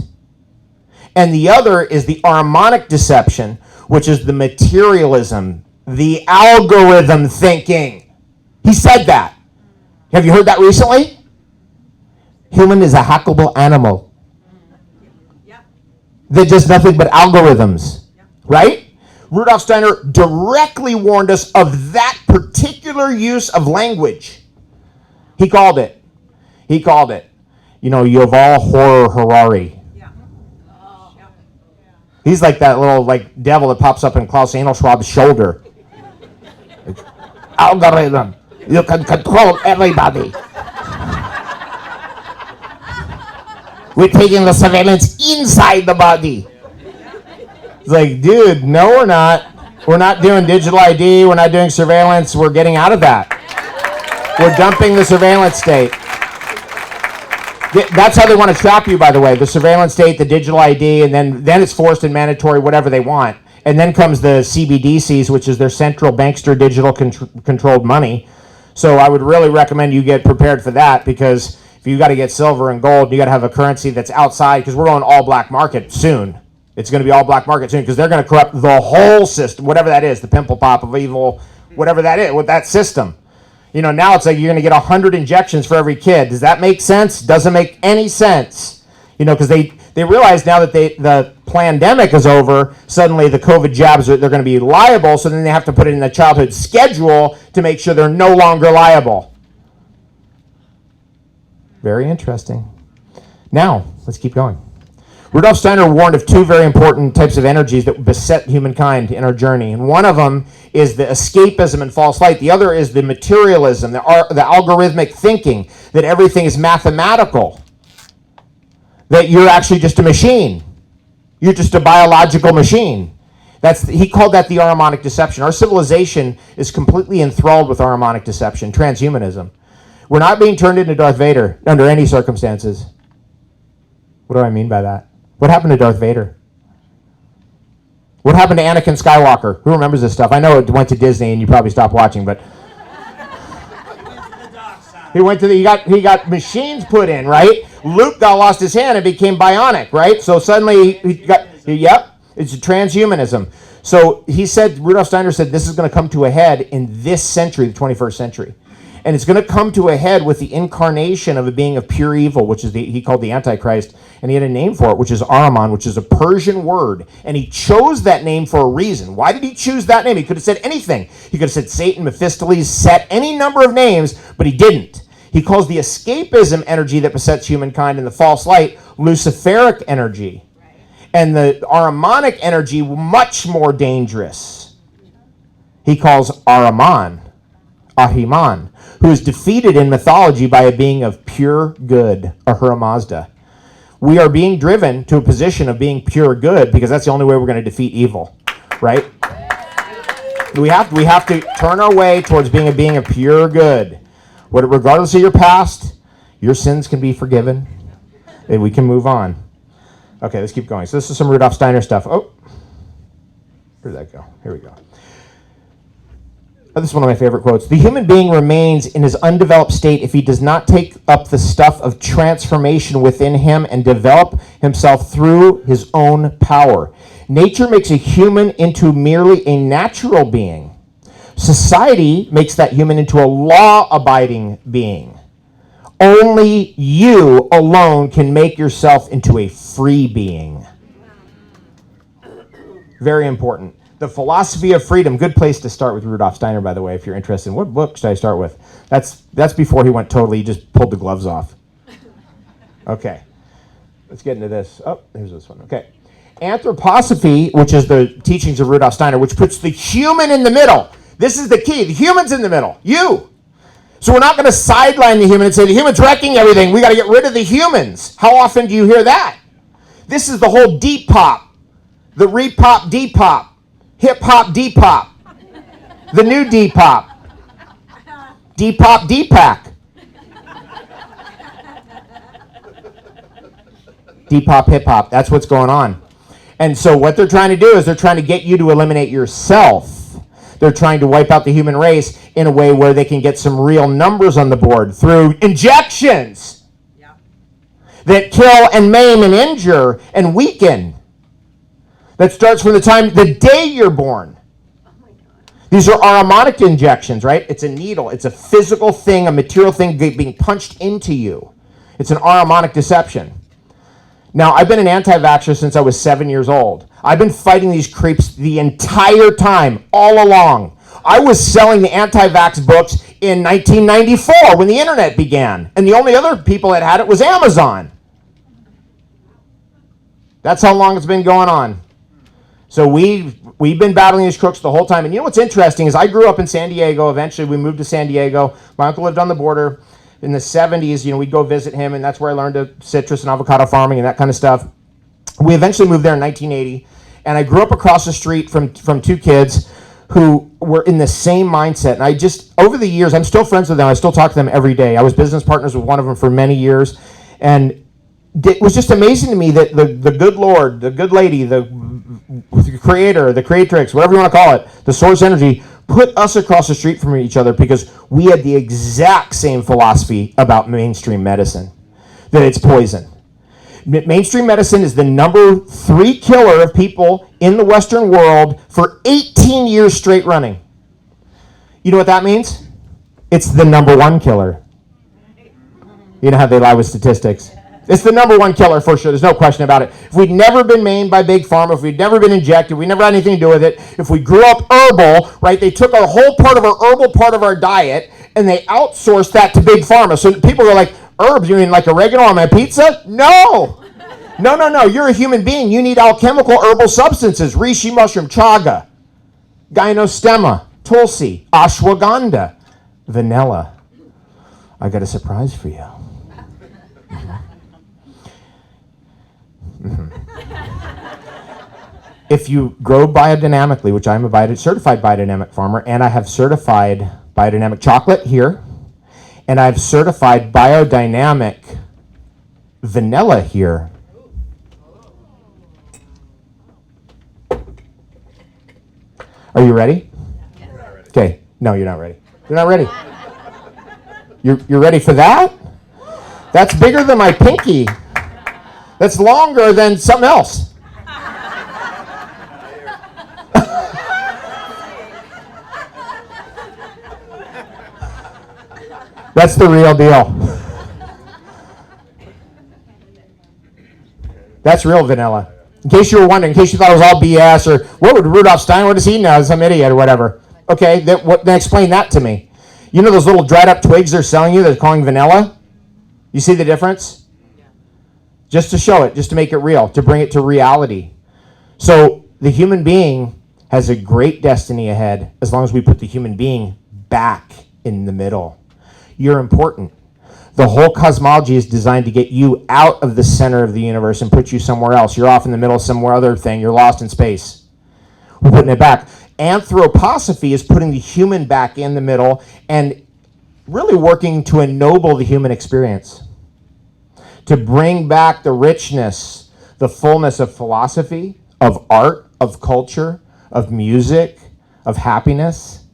And the other is the harmonic deception, which is the materialism, the algorithm thinking. He said that. Have you heard that recently? Human is a hackable animal. That does nothing but algorithms. Right? Rudolf Steiner directly warned us of that particular use of language. He called it. Yuval Harari. He's like that little devil that pops up in Klaus Schwab's shoulder. Algorithm. You can control everybody. We're taking the surveillance inside the body. It's like, dude, no, we're not. We're not doing digital ID. We're not doing surveillance. We're getting out of that. We're dumping the surveillance state. That's how they want to trap you, by the way. The surveillance state, the digital ID, and then it's forced and mandatory, whatever they want. And then comes the CBDCs, which is their central bankster digital controlled money. So I would really recommend you get prepared for that, because if you got to get silver and gold, you got to have a currency that's outside, because we're going all black market soon. It's going to be all black market soon, because they're going to corrupt the whole system, whatever that is, the pimple pop of evil, whatever that is, with that system. Now it's like you're going to get 100 injections for every kid. Does that make sense? Doesn't make any sense. Because they realize now that the pandemic is over, suddenly the COVID jabs, they're going to be liable, so then they have to put it in the childhood schedule to make sure they're no longer liable. Very interesting. Now, let's keep going. Rudolf Steiner warned of two very important types of energies that beset humankind in our journey. And one of them is the escapism and false light. The other is the materialism, the algorithmic thinking that everything is mathematical, that you're actually just a machine. You're just a biological machine. He called that the Ahrimanic deception. Our civilization is completely enthralled with Ahrimanic deception, transhumanism. We're not being turned into Darth Vader under any circumstances. What do I mean by that? What happened to Darth Vader? What happened to Anakin Skywalker? Who remembers this stuff? I know it went to Disney and you probably stopped watching, but he got machines put in, right? Luke lost his hand and became bionic, right? So suddenly it's transhumanism. So Rudolf Steiner said this is going to come to a head in this century, the 21st century. And it's going to come to a head with the incarnation of a being of pure evil, which is he called the Antichrist, and he had a name for it, which is Ahriman, which is a Persian word. And he chose that name for a reason. Why did he choose that name? He could have said anything. He could have said Satan, Mephistopheles, Set, any number of names, but he didn't. He calls the escapism energy that besets humankind and the false light Luciferic energy. And the Ahrimanic energy much more dangerous. He calls Ahriman, who is defeated in mythology by a being of pure good, Ahura Mazda. We are being driven to a position of being pure good because that's the only way we're going to defeat evil, right? We have to turn our way towards being a being of pure good. Regardless of your past, your sins can be forgiven, and we can move on. Okay, let's keep going. So this is some Rudolf Steiner stuff. Oh, where did that go? Here we go. This is one of my favorite quotes. The human being remains in his undeveloped state if he does not take up the stuff of transformation within him and develop himself through his own power. Nature makes a human into merely a natural being. Society makes that human into a law-abiding being. Only you alone can make yourself into a free being. Very important. The Philosophy of Freedom. Good place to start with Rudolf Steiner, by the way, if you're interested. What book should I start with? That's before he went totally, he just pulled the gloves off. Okay. Let's get into this. Oh, here's this one. Okay. Anthroposophy, which is the teachings of Rudolf Steiner, which puts the human in the middle. This is the key. The human's in the middle. You. So we're not going to sideline the human and say the human's wrecking everything. We got to get rid of the humans. How often do you hear that? This is the whole deep pop. The repop, depop. Hip-hop, Depop. The new Depop. Depop, Deepak. Depop, hip-hop. That's what's going on. And so what they're trying to do is they're trying to get you to eliminate yourself. They're trying to wipe out the human race in a way where they can get some real numbers on the board through injections that kill and maim and injure and weaken. That starts from the day you're born. These are Ahrimanic injections, right? It's a needle. It's a physical thing, a material thing being punched into you. It's an Ahrimanic deception. Now, I've been an anti-vaxxer since I was 7 years old. I've been fighting these creeps the entire time, all along. I was selling the anti-vax books in 1994 when the internet began. And the only other people that had it was Amazon. That's how long it's been going on. So we've been battling these crooks the whole time. And you know what's interesting is I grew up in San Diego. Eventually we moved to San Diego. My uncle lived on the border. In the 70s, we'd go visit him, and that's where I learned citrus and avocado farming and that kind of stuff. We eventually moved there in 1980, and I grew up across the street from two kids who were in the same mindset. And I just, over the years, I'm still friends with them. I still talk to them every day. I was business partners with one of them for many years. And it was just amazing to me that the good Lord, the good lady, the creator, the creatrix, whatever you want to call it, the source energy, put us across the street from each other because we had the exact same philosophy about mainstream medicine, that it's poison. Mainstream medicine is the number 3 killer of people in the Western world for 18 years straight running. You know what that means? It's the number 1 killer. You know how they lie with statistics. It's the number 1 killer for sure. There's no question about it. If we'd never been maimed by Big Pharma, if we'd never been injected, we never had anything to do with it, if we grew up herbal, right, they took our whole part of our herbal part of our diet and they outsourced that to Big Pharma. So people are like, herbs, you mean like oregano on my pizza? No! No. You're a human being. You need alchemical herbal substances. Reishi mushroom, chaga, gynostemma, tulsi, ashwagandha, vanilla. I got a surprise for you. If you grow biodynamically, which I'm a certified biodynamic farmer, and I have certified biodynamic chocolate here, and I've certified biodynamic vanilla here. Are you ready? Okay. No, you're not ready. You're not ready. You're ready for that? That's bigger than my pinky. That's longer than something else. That's the real deal. That's real vanilla. In case you were wondering, in case you thought it was all BS, or what would Rudolf Steiner, what does he know? Some idiot or whatever. Okay, then explain that to me. You know those little dried up twigs they're selling you, they're calling vanilla? You see the difference? Just to show it, just to make it real, to bring it to reality. So the human being has a great destiny ahead as long as we put the human being back in the middle. You're important. The whole cosmology is designed to get you out of the center of the universe and put you somewhere else. You're off in the middle of somewhere other thing. You're lost in space. We're putting it back. Anthroposophy is putting the human back in the middle and really working to ennoble the human experience, to bring back the richness, the fullness of philosophy, of art, of culture, of music, of happiness.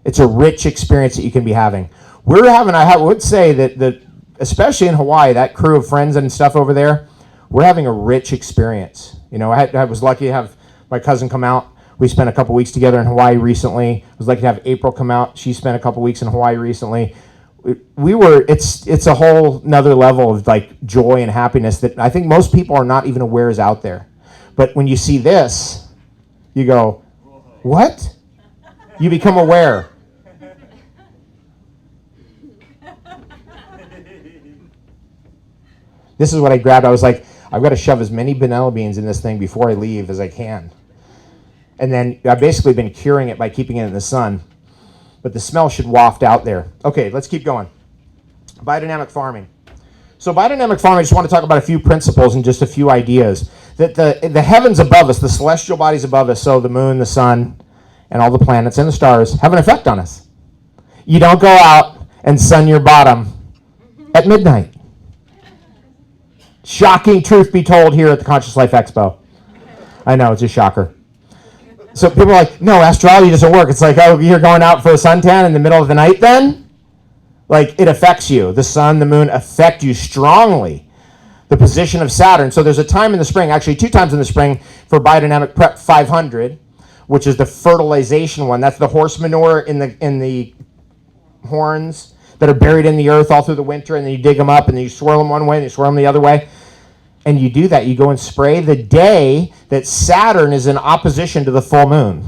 It's a rich experience that you can be having. I would say that especially in Hawaii, that crew of friends and stuff over there, we're having a rich experience. You know, I was lucky to have my cousin come out. We spent a couple weeks together in Hawaii recently. I was lucky to have April come out. She spent a couple weeks in Hawaii recently. It's a whole nother level of like joy and happiness that I think most people are not even aware is out there. But when you see this, you go, what? You become aware. This is what I grabbed. I was like, I've got to shove as many vanilla beans in this thing before I leave as I can. And then I've basically been curing it by keeping it in the sun. But the smell should waft out there. Okay, let's keep going. Biodynamic farming. So biodynamic farming, I just want to talk about a few principles and just a few ideas. That the heavens above us, the celestial bodies above us, so the moon, the sun, and all the planets and the stars, have an effect on us. You don't go out and sun your bottom at midnight. Shocking truth be told here at the Conscious Life Expo. I know, it's a shocker. So people are like, no, astrology doesn't work. It's like, oh, you're going out for a suntan in the middle of the night then? Like, it affects you. The sun, the moon affect you strongly. The position of Saturn. So there's a time in the spring, actually 2 times in the spring, for Biodynamic Prep 500, which is the fertilization one. That's the horse manure in the horns that are buried in the earth all through the winter, and then you dig them up, and then you swirl them one way, and you swirl them the other way. And you do that. You go and spray the day that Saturn is in opposition to the full moon.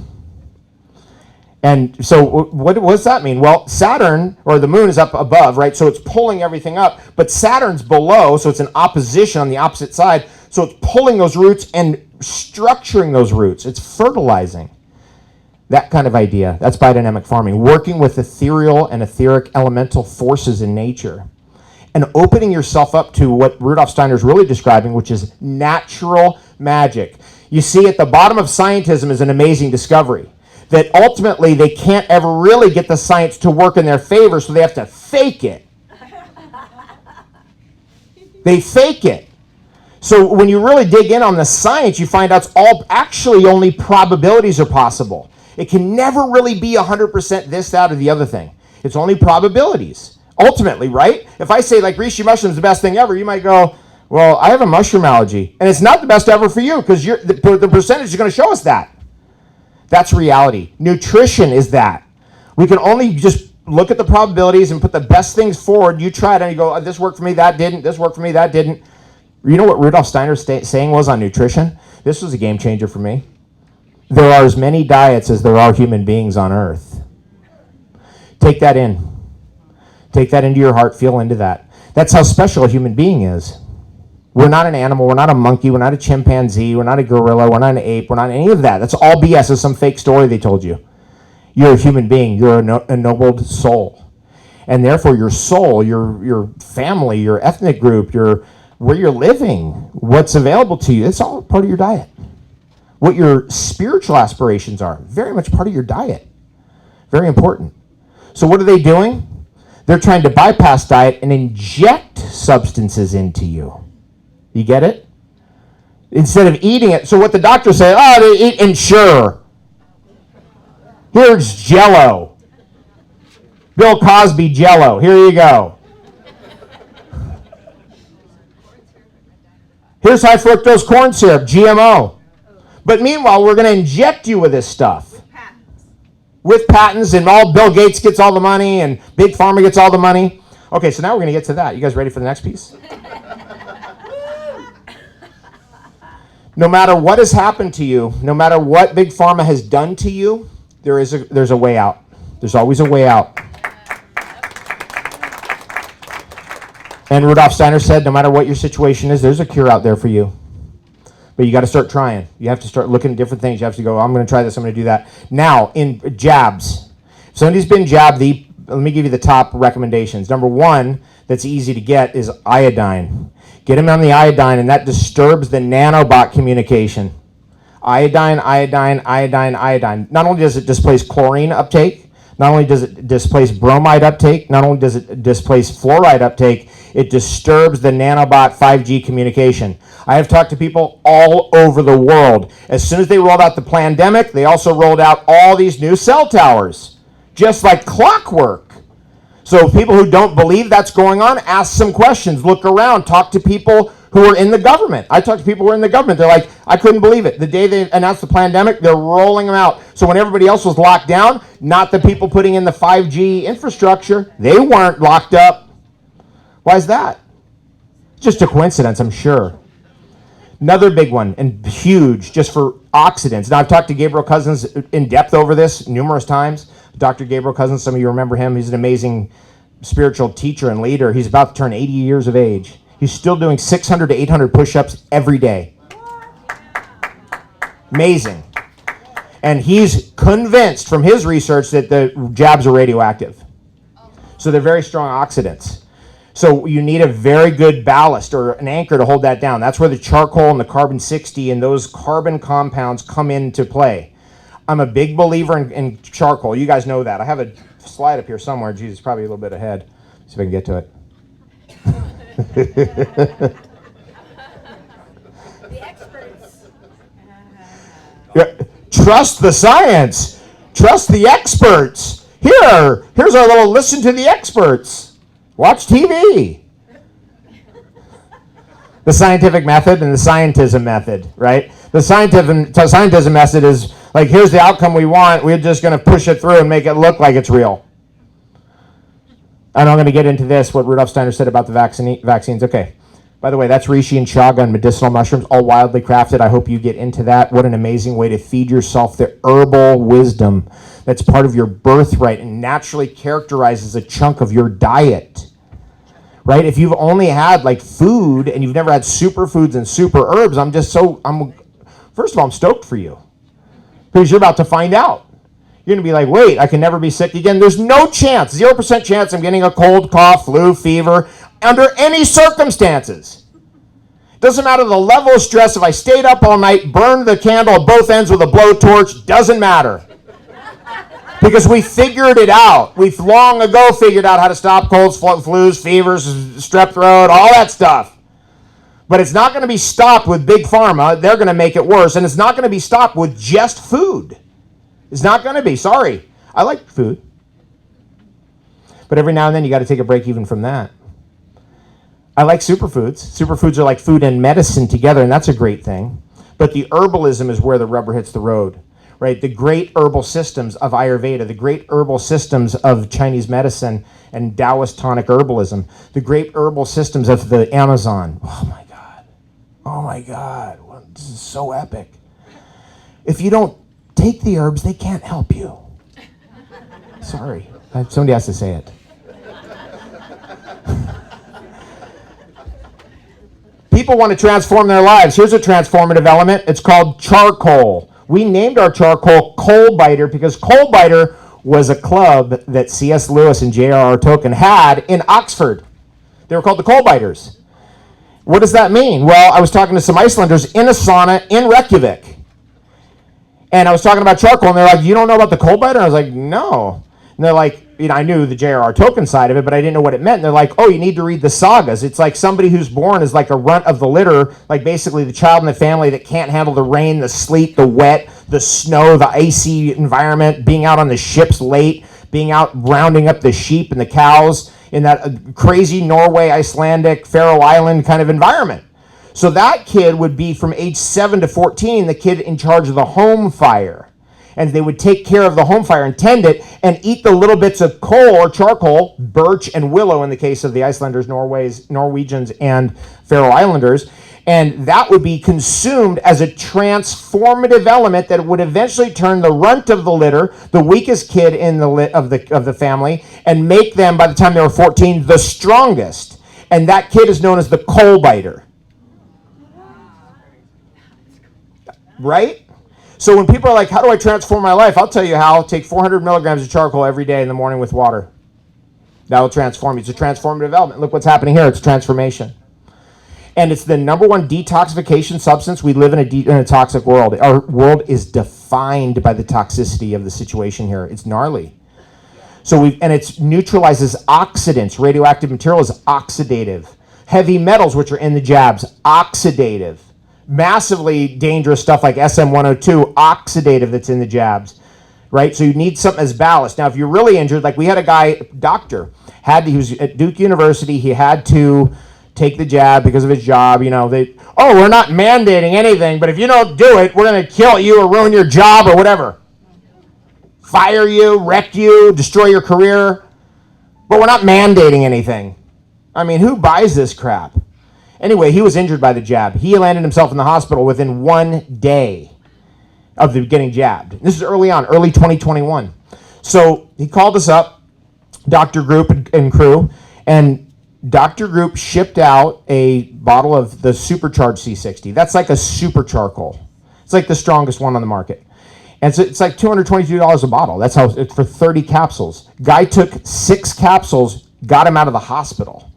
And so what does that mean? Well, Saturn, or the moon, is up above, right? So it's pulling everything up. But Saturn's below, so it's in opposition on the opposite side. So it's pulling those roots and structuring those roots. It's fertilizing. That kind of idea. That's biodynamic farming. Working with ethereal and etheric elemental forces in nature. And opening yourself up to what Rudolf Steiner is really describing, which is natural magic. You see, at the bottom of scientism is an amazing discovery. That ultimately they can't ever really get the science to work in their favor, so they have to fake it. They fake it. So when you really dig in on the science, you find out it's all actually only probabilities are possible. It can never really be 100% this, that, or the other thing. It's only probabilities. Ultimately, right? If I say like reishi mushroom is the best thing ever, you might go, well, I have a mushroom allergy. And it's not the best ever for you because the percentage is going to show us that. That's reality. Nutrition is that. We can only just look at the probabilities and put the best things forward. You try it and you go, oh, this worked for me, that didn't. This worked for me, that didn't. You know what Rudolf Steiner's saying was on nutrition? This was a game changer for me. There are as many diets as there are human beings on earth. Take that in. Take that into your heart. Feel into that. That's how special a human being is. We're not an animal. We're not a monkey. We're not a chimpanzee. We're not a gorilla. We're not an ape. We're not any of that. That's all BS. It's some fake story they told you. You're a human being. You're an ennobled soul. And therefore, your soul, your family, your ethnic group, where you're living, what's available to you, it's all part of your diet. What your spiritual aspirations are, very much part of your diet. Very important. So what are they doing? They're trying to bypass diet and inject substances into you. You get it? Instead of eating it. So what the doctors say, oh, they eat Ensure. Here's Jell-O. Bill Cosby Jell-O. Here you go. Here's high fructose corn syrup, GMO. But meanwhile, we're going to inject you with this stuff. With patents, and all Bill Gates gets all the money, and Big Pharma gets all the money. Okay, so now we're going to get to that. You guys ready for the next piece? No matter what has happened to you, no matter what Big Pharma has done to you, there's a way out. There's always a way out. And Rudolf Steiner said, no matter what your situation is, there's a cure out there for you. But you got to start trying. You have to start looking at different things. You have to go, I'm going to try this, I'm going to do that. Now, in jabs. If somebody's been jabbed, let me give you the top recommendations. Number one, that's easy to get, is iodine. Get them on the iodine, and that disturbs the nanobot communication. Iodine, iodine, iodine, iodine. Not only does it displace chlorine uptake, not only does it displace bromide uptake, not only does it displace fluoride uptake, it disturbs the nanobot 5G communication. I have talked to people all over the world. As soon as they rolled out the pandemic, they also rolled out all these new cell towers, just like clockwork. So people who don't believe that's going on, ask some questions, look around, talk to people who are in the government. I talked to people who are in the government. They're like, I couldn't believe it. The day they announced the pandemic, they're rolling them out. So when everybody else was locked down, not the people putting in the 5G infrastructure, they weren't locked up. Why is that? Just a coincidence, I'm sure. Another big one, and huge, just for oxidants. Now, I've talked to Gabriel Cousins in depth over this numerous times. Dr. Gabriel Cousins, some of you remember him. He's an amazing spiritual teacher and leader. He's about to turn 80 years of age. He's still doing 600 to 800 push-ups every day. Amazing. And he's convinced from his research that the jabs are radioactive. So they're very strong oxidants. So you need a very good ballast or an anchor to hold that down. That's where the charcoal and the carbon-60 and those carbon compounds come into play. I'm a big believer in charcoal. You guys know that. I have a slide up here somewhere. Jesus, probably a little bit ahead. See if I can get to it. The experts. Yeah. Trust the science. Trust the experts. Here's our little listen to the experts. Watch TV. The scientific method and the scientism method, right? The scientism method is like, here's the outcome we want. We're just going to push it through and make it look like it's real. And I'm going to get into this, what Rudolf Steiner said about the vaccines. Okay. By the way, that's reishi and chaga and medicinal mushrooms, all wildly crafted. I hope you get into that. What an amazing way to feed yourself the herbal wisdom that's part of your birthright and naturally characterizes a chunk of your diet. Right? If you've only had like food and you've never had superfoods and super herbs, first of all, I'm stoked for you. Because you're about to find out. You're going to be like, wait, I can never be sick again. There's no chance, 0% chance I'm getting a cold, cough, flu, fever, under any circumstances. Doesn't matter the level of stress. If I stayed up all night, burned the candle at both ends with a blowtorch, doesn't matter. Because we figured it out. We've long ago figured out how to stop colds, flus, fevers, strep throat, all that stuff. But it's not going to be stopped with Big Pharma. They're going to make it worse. And it's not going to be stopped with just food. It's not going to be. Sorry. I like food. But every now and then you got to take a break even from that. I like superfoods. Superfoods are like food and medicine together, and that's a great thing. But the herbalism is where the rubber hits the road. Right, the great herbal systems of Ayurveda, the great herbal systems of Chinese medicine and Taoist tonic herbalism, the great herbal systems of the Amazon. Oh my God, well, this is so epic. If you don't take the herbs, they can't help you. Sorry, somebody has to say it. people want to transform their lives. Here's a transformative element. It's called charcoal. We named our charcoal Coal Biter because Coal Biter was a club that C.S. Lewis and J.R.R. Tolkien had in Oxford. They were called the Coal Biters. What does that mean? Well, I was talking to some Icelanders in a sauna in Reykjavik. And I was talking about charcoal, and they're like, you don't know about the coal biter? I was like, no. And they're like, I knew the J.R.R. Tolkien side of it, but I didn't know what it meant. And they're like, oh, you need to read the sagas. It's like somebody who's born is like a runt of the litter, like basically the child in the family that can't handle the rain, the sleet, the wet, the snow, the icy environment, being out on the ships late, being out rounding up the sheep and the cows in that crazy Norway, Icelandic, Faroe Island kind of environment. So that kid would be from age 7 to 14, the kid in charge of the home fire. And they would take care of the home fire and tend it and eat the little bits of coal or charcoal, birch and willow in the case of the Icelanders, Norwegians, and Faroe Islanders. And that would be consumed as a transformative element that would eventually turn the runt of the litter, the weakest kid in of the family, and make them, by the time they were 14, the strongest. And that kid is known as the coal biter. Right? So when people are like, how do I transform my life? I'll tell you how. Take 400 milligrams of charcoal every day in the morning with water. That will transform you. It's a transformative element. Look what's happening here. It's transformation. And it's the number one detoxification substance. We live in a toxic world. Our world is defined by the toxicity of the situation here. It's gnarly. So it neutralizes oxidants. Radioactive material is oxidative. Heavy metals, which are in the jabs, oxidative. Massively dangerous stuff like SM-102, oxidative, that's in the jabs, right? So you need something as ballast. Now, if you're really injured, like we had a guy, doctor, he was at Duke University, he had to take the jab because of his job. We're not mandating anything, but if you don't do it, we're going to kill you or ruin your job or whatever. Fire you, wreck you, destroy your career. But we're not mandating anything. I mean, who buys this crap? Anyway, he was injured by the jab. He landed himself in the hospital within 1 day of getting jabbed. This is early 2021. So he called us up, Dr. Group and crew, and Dr. Group shipped out a bottle of the supercharged C60. That's like a super charcoal. It's like the strongest one on the market. And it's like $222 a bottle. That's how it's for 30 capsules. Guy took 6 capsules, got him out of the hospital.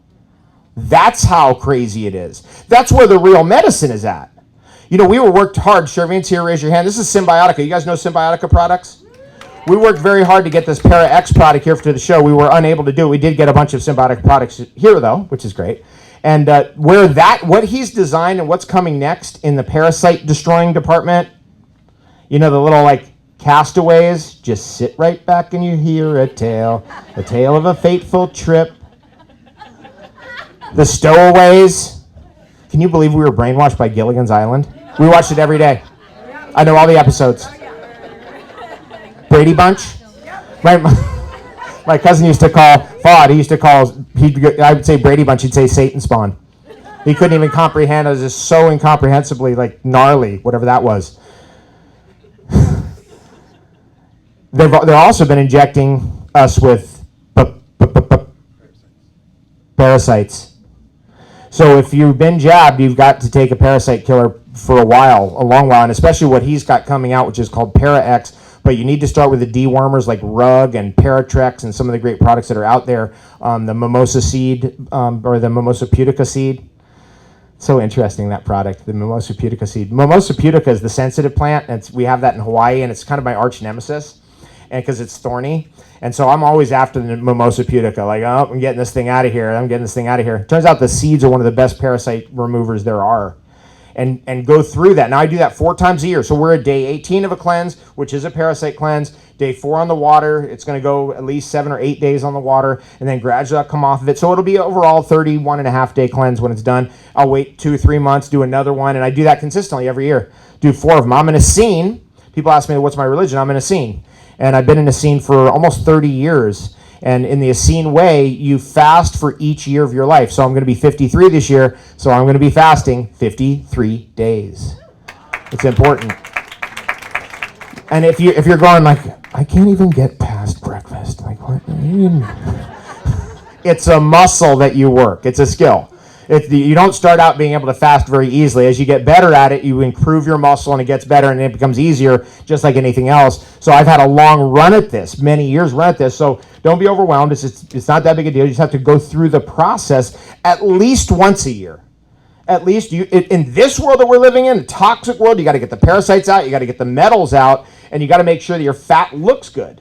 That's how crazy it is. That's where the real medicine is at. We were worked hard. Shervin's here, raise your hand. This is Symbiotica. You guys know Symbiotica products? We worked very hard to get this Para X product here to the show. We were unable to do it. We did get a bunch of Symbiotic products here, though, which is great. And what he's designed and what's coming next in the parasite destroying department, the little castaways, just sit right back and you hear a tale of a fateful trip. The Stowaways. Can you believe we were brainwashed by Gilligan's Island? We watched it every day. I know all the episodes. Brady Bunch. My cousin used to call Fod. I would say Brady Bunch. He'd say Satan Spawn. He couldn't even comprehend. It was just so incomprehensibly gnarly, whatever that was. They've also been injecting us with parasites. So if you've been jabbed, you've got to take a parasite killer for a long while, and especially what he's got coming out, which is called Para X. But you need to start with the dewormers like Rug and Paratrex and some of the great products that are out there. The mimosa seed or the mimosa pudica seed. So interesting, that product, the mimosa pudica seed. Mimosa pudica is the sensitive plant. We have that in Hawaii, and it's kind of my arch nemesis, and because it's thorny. And so I'm always after the mimosa pudica, I'm getting this thing out of here. Turns out the seeds are one of the best parasite removers there are. And go through that. Now I do that 4 times a year. So we're at day 18 of a cleanse, which is a parasite cleanse. Day 4 on the water. It's going to go at least 7 or 8 days on the water, and then gradually I'll come off of it. So it'll be overall 31.5 day cleanse when it's done. I'll wait 2 or 3 months, do another one, and I do that consistently every year. Do 4 of them. I'm in a scene. People ask me, what's my religion? I'm in a scene. And I've been in a scene for almost 30 years. And in the Essene way, you fast for each year of your life. So I'm going to be 53 this year, so I'm going to be fasting 53 days. It's important. And if you're going I can't even get past breakfast. What? It's a muscle that you work. It's a skill. You don't start out being able to fast very easily. As you get better at it, you improve your muscle and it gets better and it becomes easier, just like anything else. So I've had a long run at this, many years run at this. So don't be overwhelmed. It's not that big a deal. You just have to go through the process at least once a year. At least in this world that we're living in, a toxic world, you got to get the parasites out, you got to get the metals out, and you got to make sure that your fat looks good.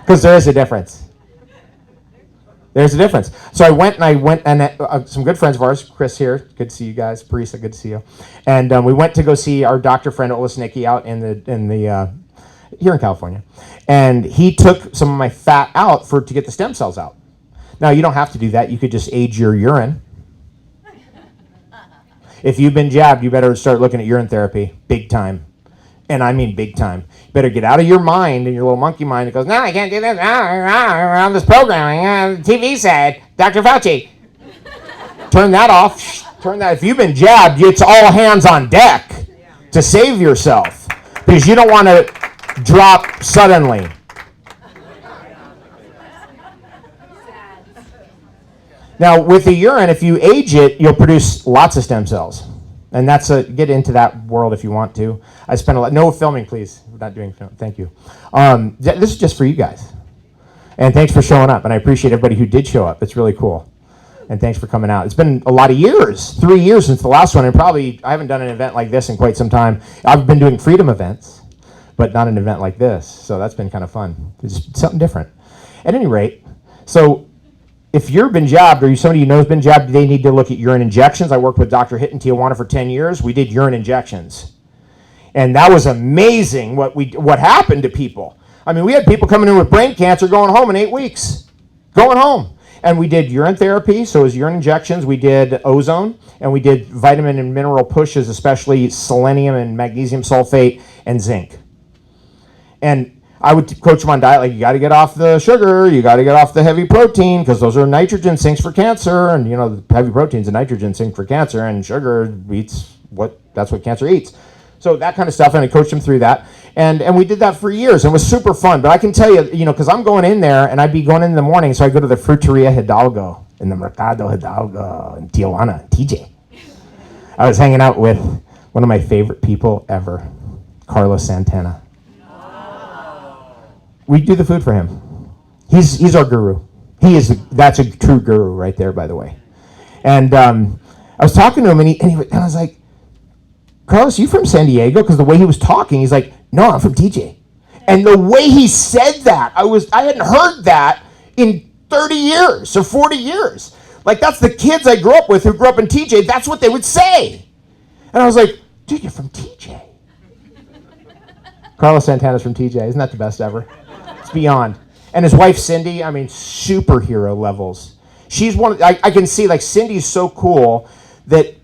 Because there is a difference. There's a difference. So I went and some good friends of ours, Chris here, good to see you guys, Parisa, good to see you. And we went to go see our doctor friend Olasnicki out in the here in California. And he took some of my fat out to get the stem cells out. Now, you don't have to do that. You could just age your urine. If you've been jabbed, you better start looking at urine therapy, big time. And I mean big time. You better get out of your mind and your little monkey mind that goes, no, I can't do this. On this programming. TV said, Dr. Fauci. Turn that off. If you've been jabbed, it's all hands on deck to save yourself. Because you don't want to drop suddenly. Now, with the urine, if you age it, you'll produce lots of stem cells. And get into that world if you want to. I spent a lot, no filming, please. We're not doing film, thank you. This is just for you guys. And thanks for showing up. And I appreciate everybody who did show up. It's really cool. And thanks for coming out. It's been a lot of years, 3 years since the last one. And probably, I haven't done an event like this in quite some time. I've been doing freedom events, but not an event like this. So that's been kind of fun. It's something different. At any rate, so if you've been jabbed or somebody you know has been jabbed, they need to look at urine injections. I worked with Dr. Hitt in Tijuana for 10 years. We did urine injections. And that was amazing what happened to people. I mean, we had people coming in with brain cancer going home in 8 weeks. Going home. And we did urine therapy, so it was urine injections. We did ozone, and we did vitamin and mineral pushes, especially selenium and magnesium sulfate and zinc. And I would coach them on diet, like you got to get off the sugar, you got to get off the heavy protein, because those are nitrogen sinks for cancer, and the heavy protein's a nitrogen sink for cancer, and sugar that's what cancer eats. So that kind of stuff, and I coached them through that, and we did that for years, and it was super fun. But I can tell you, because I'm going in there, and I'd be going in the morning, so I go to the Fruteria Hidalgo in the Mercado Hidalgo in Tijuana, TJ. I was hanging out with one of my favorite people ever, Carlos Santana. We do the food for him. He's our guru. That's a true guru right there, by the way. And I was talking to him, and I was like, Carlos, you from San Diego? Because the way he was talking, he's like, no, I'm from TJ. And the way he said that, I hadn't heard that in 30 years or 40 years. Like, that's the kids I grew up with who grew up in TJ. That's what they would say. And I was like, dude, you're from TJ. Carlos Santana's from TJ. Isn't that the best ever? It's beyond. And his wife, Cindy, I mean, superhero levels. She's I can see, like, Cindy's so cool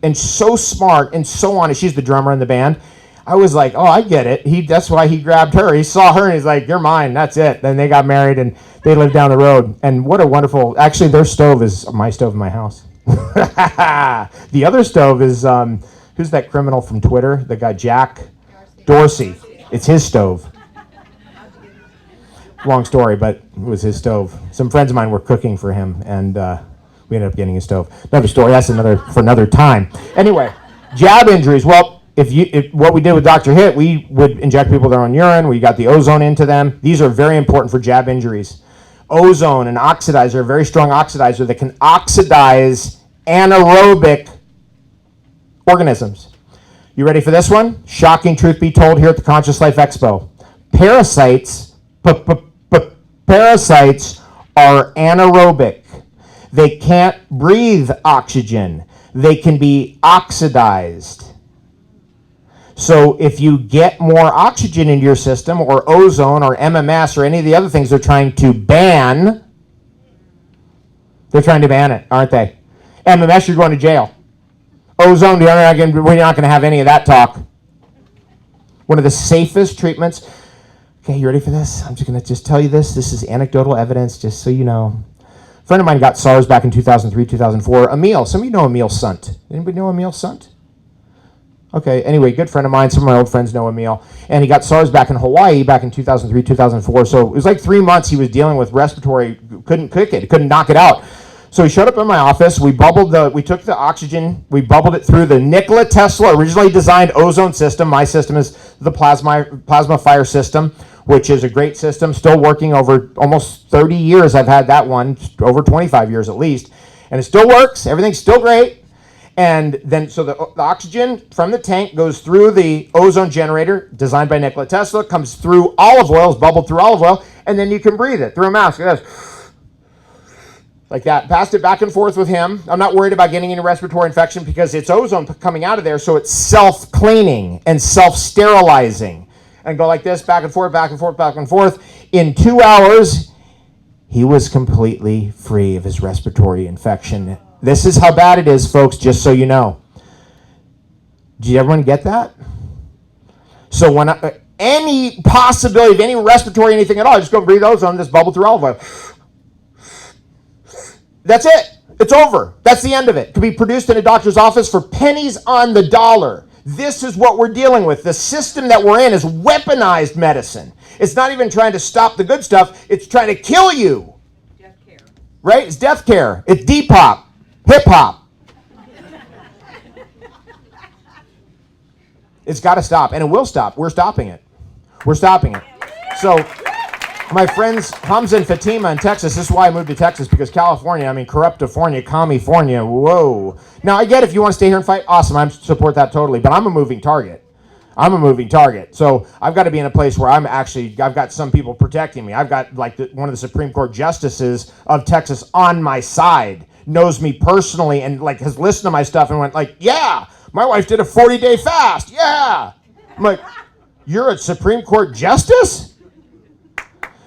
and so smart and so on. She's the drummer in the band. I was like, oh, I get it. That's why he grabbed her. He saw her and he's like, you're mine. That's it. Then they got married and they lived down the road. And what a wonderful, actually their stove is my stove in my house. The other stove is, who's that criminal from Twitter? The guy, Jack Dorsey. It's his stove. Long story, but it was his stove. Some friends of mine were cooking for him, and we ended up getting his stove. Another story. That's for another time. Anyway, jab injuries. Well, what we did with Dr. Hitt, we would inject people with their own urine. We got the ozone into them. These are very important for jab injuries. Ozone, an oxidizer, a very strong oxidizer that can oxidize anaerobic organisms. You ready for this one? Shocking truth be told here at the Conscious Life Expo. Parasites are anaerobic. They can't breathe oxygen. They can be oxidized. So if you get more oxygen into your system, or ozone, or MMS, or any of the other things they're trying to ban it, aren't they? MMS, you're going to jail. Ozone, we're not going to have any of that talk. One of the safest treatments. Okay, you ready for this? I'm just going to tell you this. This is anecdotal evidence, just so you know. A friend of mine got SARS back in 2003, 2004. Emil, some of you know Emil Sunt. Anybody know Emil Sunt? Okay, anyway, good friend of mine. Some of my old friends know Emil. And he got SARS back in Hawaii back in 2003, 2004. So it was like 3 months he was dealing with respiratory, couldn't kick it, couldn't knock it out. So he showed up in my office. We took the oxygen, we bubbled it through the Nikola Tesla originally designed ozone system. My system is the plasma fire system, which is a great system, still working over almost 30 years. I've had that one, over 25 years at least. And it still works. Everything's still great. And then, so the oxygen from the tank goes through the ozone generator, designed by Nikola Tesla, comes through olive oil, is bubbled through olive oil, and then you can breathe it through a mask. It goes like that. Passed it back and forth with him. I'm not worried about getting any respiratory infection because it's ozone coming out of there, so it's self-cleaning and self-sterilizing. And go like this, back and forth, back and forth, back and forth. In 2 hours, he was completely free of his respiratory infection. This is how bad it is, folks, just so you know. Did everyone get that? So when any possibility of any respiratory anything at all, just go breathe ozone, this bubble through olive oil. That's it. It's over. That's the end of it. It could be produced in a doctor's office for pennies on the dollar. This is what we're dealing with. The system that we're in is weaponized medicine. It's not even trying to stop the good stuff. It's trying to kill you. Death care. Right? It's death care. It's Depop. Hip-hop. It's got to stop, and it will stop. We're stopping it. We're stopping it. So my friends Hamza and Fatima in Texas, this is why I moved to Texas, because California, Corruptifornia, California, whoa. Now, I get if you want to stay here and fight, awesome, I support that totally, but I'm a moving target. So I've got to be in a place where I've got some people protecting me. I've got like one of the Supreme Court justices of Texas on my side, knows me personally, and like has listened to my stuff and went like, yeah, my wife did a 40-day fast, yeah. I'm like, you're a Supreme Court justice?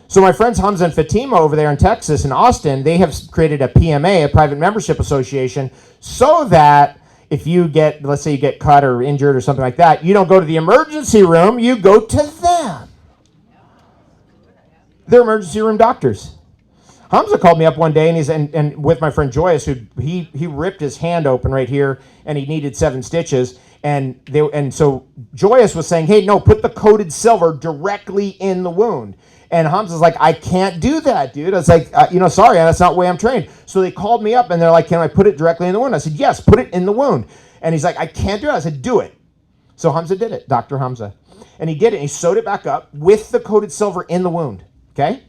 So my friends Hamza and Fatima over there in Texas, in Austin, they have created a PMA, a private membership association, so that if you get, let's say you get cut or injured or something like that, you don't go to the emergency room, you go to them. They're emergency room doctors. Hamza called me up one day, and he's and with my friend Joyce, who he ripped his hand open right here, and he needed 7 stitches. And so Joyce was saying, hey, no, put the coated silver directly in the wound. And Hamza's like, I can't do that, dude. I was like, sorry, that's not the way I'm trained. So they called me up, and they're like, can I put it directly in the wound? I said, yes, put it in the wound. And he's like, I can't do it. I said, do it. So Hamza did it, Dr. Hamza. And he did it, and he sewed it back up with the coated silver in the wound, okay?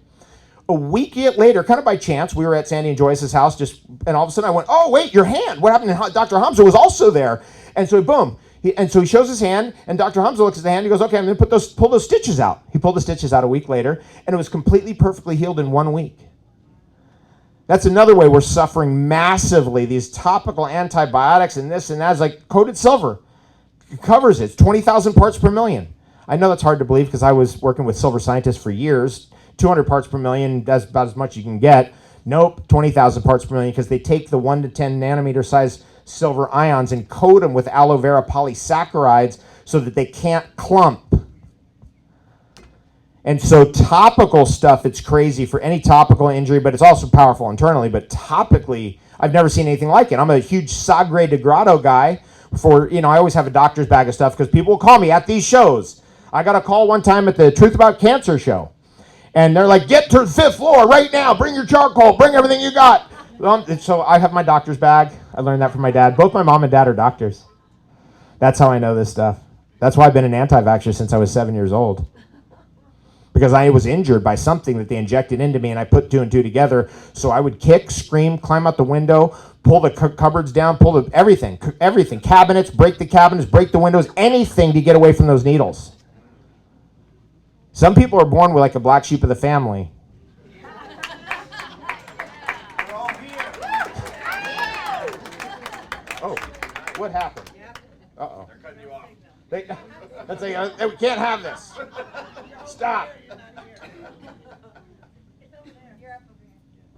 A week later, kind of by chance, we were at Sandy and Joyce's house, and all of a sudden I went, oh, wait, your hand. What happened? And Dr. Hamza was also there. And so boom. And so he shows his hand, and Dr. Hamza looks at the hand. He goes, okay, I'm going to pull those stitches out. He pulled the stitches out a week later, and it was completely, perfectly healed in 1 week. That's another way we're suffering massively. These topical antibiotics and this and that is like coated silver. It covers it. It's 20,000 parts per million. I know that's hard to believe because I was working with silver scientists for years. 200 parts per million, that's about as much you can get. Nope, 20,000 parts per million, because they take the 1 to 10 nanometer size silver ions and coat them with aloe vera polysaccharides so that they can't clump. And so topical stuff, it's crazy for any topical injury, but it's also powerful internally. But topically, I've never seen anything like it. I'm a huge Sagre de Grado guy. I always have a doctor's bag of stuff because people will call me at these shows. I got a call one time at the Truth About Cancer show. And they're like, get to the 5th floor right now. Bring your charcoal. Bring everything you got. So I have my doctor's bag. I learned that from my dad. Both my mom and dad are doctors. That's how I know this stuff. That's why I've been an anti-vaxxer since I was 7 years old. Because I was injured by something that they injected into me, and I put 2 and 2 together. So I would kick, scream, climb out the window, pull the cupboards down, everything, cabinets, break the windows, anything to get away from those needles. Some people are born with like a black sheep of the family. Oh, what happened? Uh-oh. They're cutting you off. That's like, we can't have this. Stop.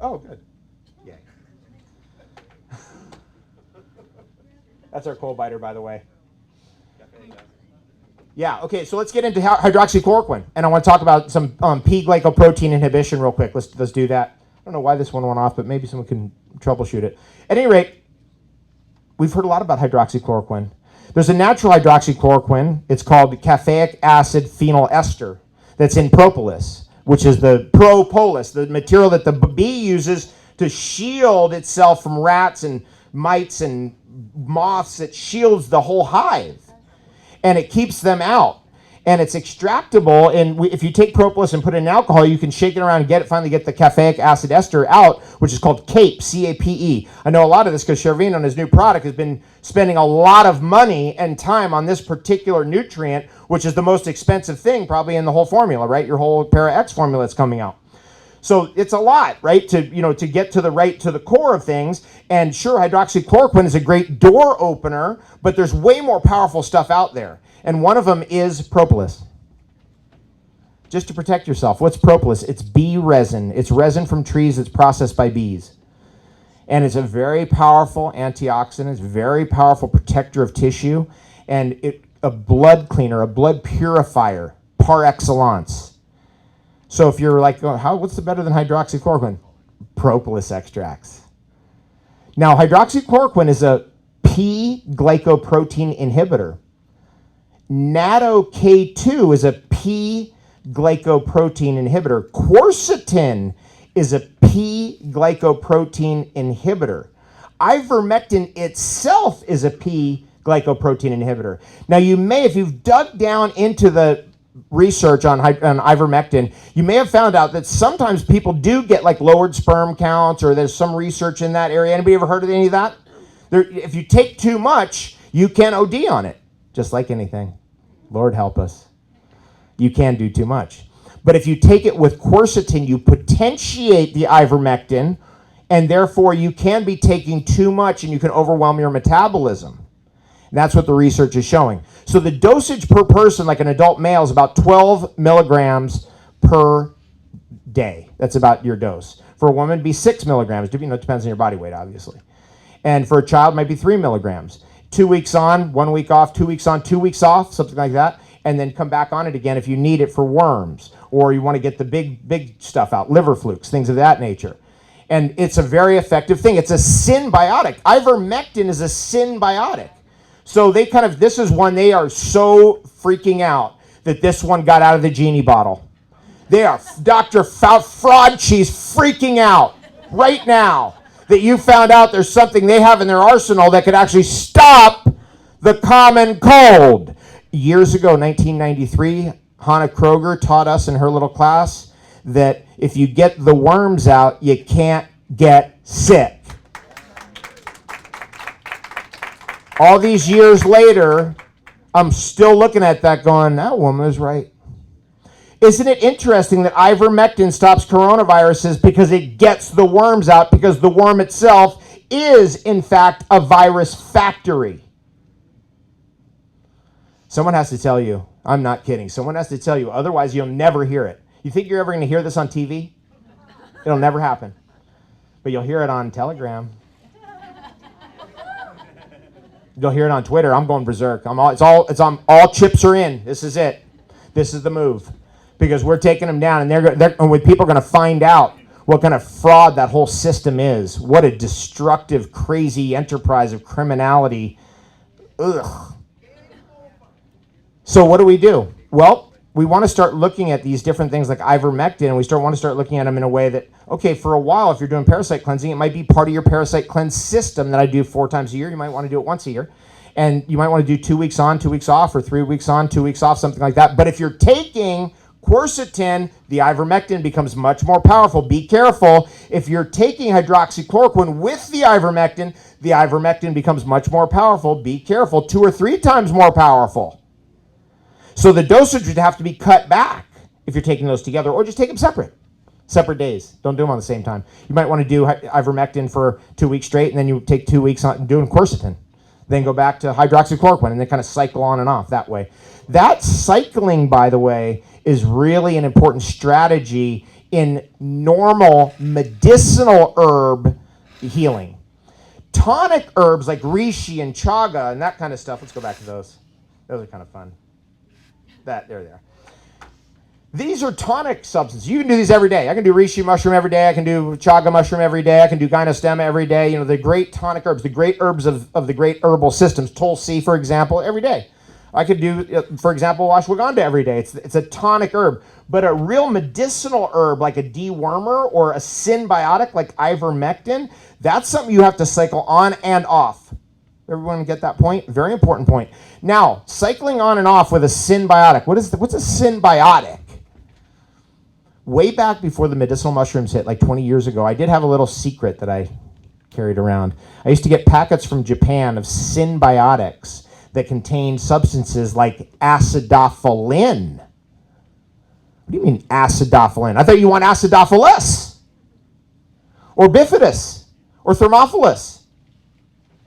Oh, good. Yay. That's our coal biter, by the way. Yeah, okay, so let's get into hydroxychloroquine. And I want to talk about some P-glycoprotein inhibition real quick. Let's do that. I don't know why this one went off, but maybe someone can troubleshoot it. At any rate, we've heard a lot about hydroxychloroquine. There's a natural hydroxychloroquine. It's called caffeic acid phenyl ester that's in propolis, which is the propolis, the material that the bee uses to shield itself from rats and mites and moths. It shields the whole hive, and it keeps them out. And it's extractable, and if you take propolis and put it in alcohol, you can shake it around and finally get the caffeic acid ester out, which is called CAPE, C-A-P-E. I know a lot of this because Shervin on his new product has been spending a lot of money and time on this particular nutrient, which is the most expensive thing probably in the whole formula, right? Your whole Para X formula that's coming out. So it's a lot, right, to get to the core of things. And sure, hydroxychloroquine is a great door opener, but there's way more powerful stuff out there. And one of them is propolis. Just to protect yourself. What's propolis? It's bee resin. It's resin from trees that's processed by bees. And it's a very powerful antioxidant. It's a very powerful protector of tissue. And a blood cleaner, a blood purifier, par excellence. So if you're like, oh, what's the better than hydroxychloroquine? Propolis extracts. Now, hydroxychloroquine is a P-glycoprotein inhibitor. Natto-K2 is a P-glycoprotein inhibitor. Quercetin is a P-glycoprotein inhibitor. Ivermectin itself is a P-glycoprotein inhibitor. Now, you may, if you've dug down into the research on ivermectin, you may have found out that sometimes people do get like lowered sperm counts, or there's some research in that area. Anybody ever heard of any of that? If you take too much, you can OD on it, just like anything. Lord help us. You can do too much. But if you take it with quercetin, you potentiate the ivermectin, and therefore you can be taking too much and you can overwhelm your metabolism. And that's what the research is showing. So the dosage per person, like an adult male, is about 12 milligrams per day. That's about your dose. For a woman, it'd be 6 milligrams. It depends on your body weight, obviously. And for a child, it might be 3 milligrams. 2 weeks on, 1 week off, 2 weeks on, 2 weeks off, something like that. And then come back on it again if you need it for worms, or you want to get the big stuff out, liver flukes, things of that nature. And it's a very effective thing. It's a symbiotic. Ivermectin is a symbiotic. So this is one they are so freaking out that this one got out of the genie bottle. They are, Dr. Fraudchi's freaking out right now that you found out there's something they have in their arsenal that could actually stop the common cold. Years ago, 1993, Hannah Kroger taught us in her little class that if you get the worms out, you can't get sick. All these years later, I'm still looking at that going, that woman is right. Isn't it interesting that ivermectin stops coronaviruses because it gets the worms out, because the worm itself is, in fact, a virus factory? Someone has to tell you. I'm not kidding. Someone has to tell you. Otherwise, you'll never hear it. You think you're ever going to hear this on TV? It'll never happen. But you'll hear it on Telegram. You'll hear it on Twitter. I'm going berserk. All chips are in. This is it. This is the move. Because we're taking them down, and people are going to find out what kind of fraud that whole system is. What a destructive, crazy enterprise of criminality. Ugh. So what do? Well, we want to start looking at these different things like ivermectin, and we want to start looking at them in a way that, okay, for a while, if you're doing parasite cleansing, it might be part of your parasite cleanse system that I do 4 times a year. You might want to do it once a year. And you might want to do 2 weeks on, 2 weeks off, or 3 weeks on, 2 weeks off, something like that. But if you're taking quercetin, the ivermectin becomes much more powerful. Be careful. If you're taking hydroxychloroquine with the ivermectin becomes much more powerful. Be careful. 2 or 3 times more powerful. So the dosage would have to be cut back if you're taking those together, or just take them separate days. Don't do them on the same time. You might want to do ivermectin for 2 weeks straight, and then you take 2 weeks on doing quercetin. Then go back to hydroxychloroquine, and then kind of cycle on and off that way. That cycling, by the way, is really an important strategy in normal medicinal herb healing. Tonic herbs like reishi and chaga and that kind of stuff. Let's go back to those. Those are kind of fun. There they are. These are tonic substances. You can do these every day. I can do reishi mushroom every day. I can do chaga mushroom every day. I can do gynostemma every day. You know, the great tonic herbs, the great herbs of the great herbal systems. Tulsi, for example, every day. I could do, for example, ashwagandha every day. It's a tonic herb. But a real medicinal herb like a dewormer or a symbiotic like ivermectin, that's something you have to cycle on and off. Everyone get that point? Very important point. Now, cycling on and off with a symbiotic. What's a symbiotic? Way back before the medicinal mushrooms hit, like 20 years ago, I did have a little secret that I carried around. I used to get packets from Japan of symbiotics that contained substances like acidophilin. What do you mean acidophilin? I thought you want acidophilus or bifidus or thermophilus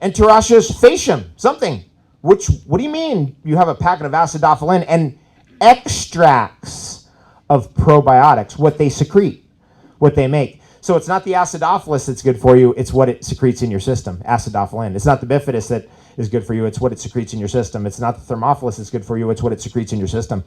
and Terratius facium, something. What do you mean you have a packet of acidophilin and extracts of probiotics, what they secrete, what they make? So it's not the acidophilus that's good for you, it's what it secretes in your system, acidophilin. It's not the bifidus that is good for you, it's what it secretes in your system. It's not the thermophilus that's good for you, it's what it secretes in your system.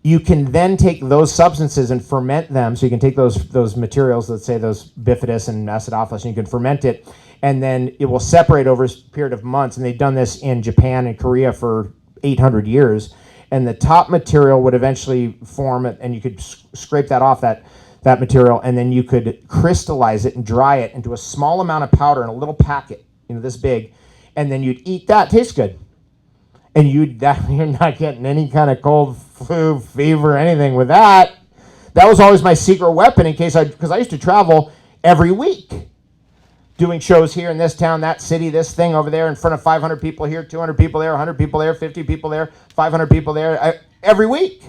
You can then take those substances and ferment them. So you can take those materials, let's say those bifidus and acidophilus, and you can ferment it, and then it will separate over a period of months. And they've done this in Japan and Korea for 800 years. And the top material would eventually form it, and you could scrape that off, that material, and then you could crystallize it and dry it into a small amount of powder in a little packet, this big, and then you'd eat that. Tastes good. And you're not getting any kind of cold, flu, fever, anything with that. That was always my secret weapon because I used to travel every week, doing shows here in this town, that city, this thing over there, in front of 500 people here, 200 people there, 100 people there, 50 people there, 500 people there, every week.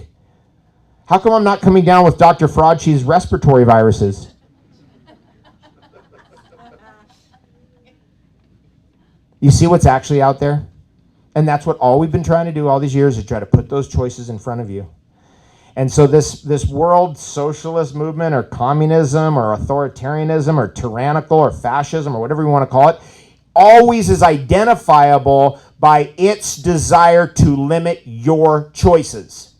How come I'm not coming down with Dr. Fraudchi's respiratory viruses? You see what's actually out there? And that's what all we've been trying to do all these years, is try to put those choices in front of you. And so this world socialist movement or communism or authoritarianism or tyrannical or fascism or whatever you want to call it, always is identifiable by its desire to limit your choices.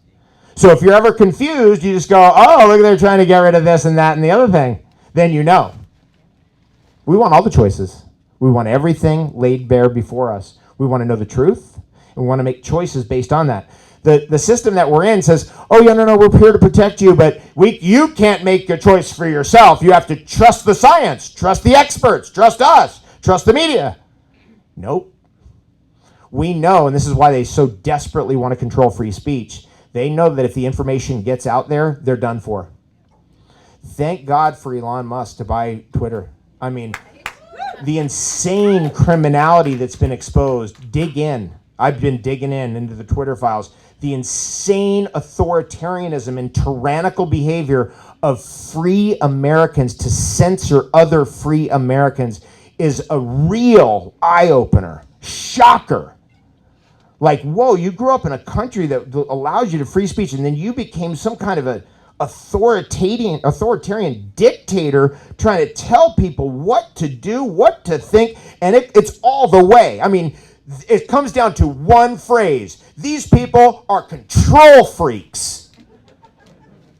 So if you're ever confused, you just go, oh, look, they're trying to get rid of this and that and the other thing. Then you know. We want all the choices. We want everything laid bare before us. We want to know the truth, and we want to make choices based on that. The system that we're in says, oh, yeah, no, we're here to protect you, but you can't make a choice for yourself. You have to trust the science, trust the experts, trust us, trust the media. Nope. We know, and this is why they so desperately want to control free speech, they know that if the information gets out there, they're done for. Thank God for Elon Musk to buy Twitter. I mean, the insane criminality that's been exposed. Dig in. I've been digging into the Twitter files. The insane authoritarianism and tyrannical behavior of free Americans to censor other free Americans is a real eye-opener. Shocker. Like, whoa, you grew up in a country that allows you to free speech, and then you became some kind of a authoritarian dictator trying to tell people what to do, what to think, and it's all the way. I mean, it comes down to one phrase. These people are control freaks.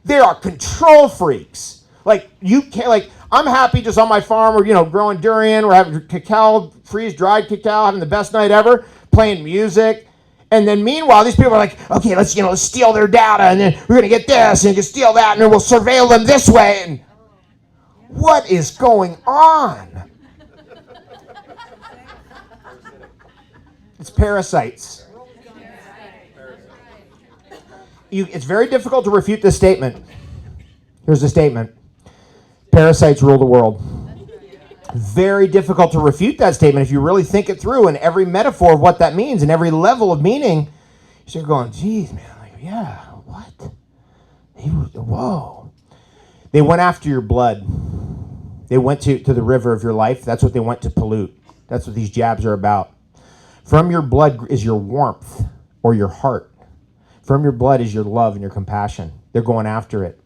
They are control freaks. Like, you can't, like, I'm happy just on my farm, we're, growing durian, we're having cacao, freeze-dried cacao, having the best night ever, playing music. And then meanwhile, these people are like, okay, let's steal their data, and then we're going to get this, and you can steal that, and then we'll surveil them this way. And what is going on? It's parasites. It's very difficult to refute this statement. Here's the statement. Parasites rule the world. Very difficult to refute that statement if you really think it through, and every metaphor of what that means and every level of meaning. You start going, geez, man, like, yeah, what? Whoa. They went after your blood. They went to the river of your life. That's what they went to pollute. That's what these jabs are about. From your blood is your warmth or your heart. From your blood is your love and your compassion. They're going after it.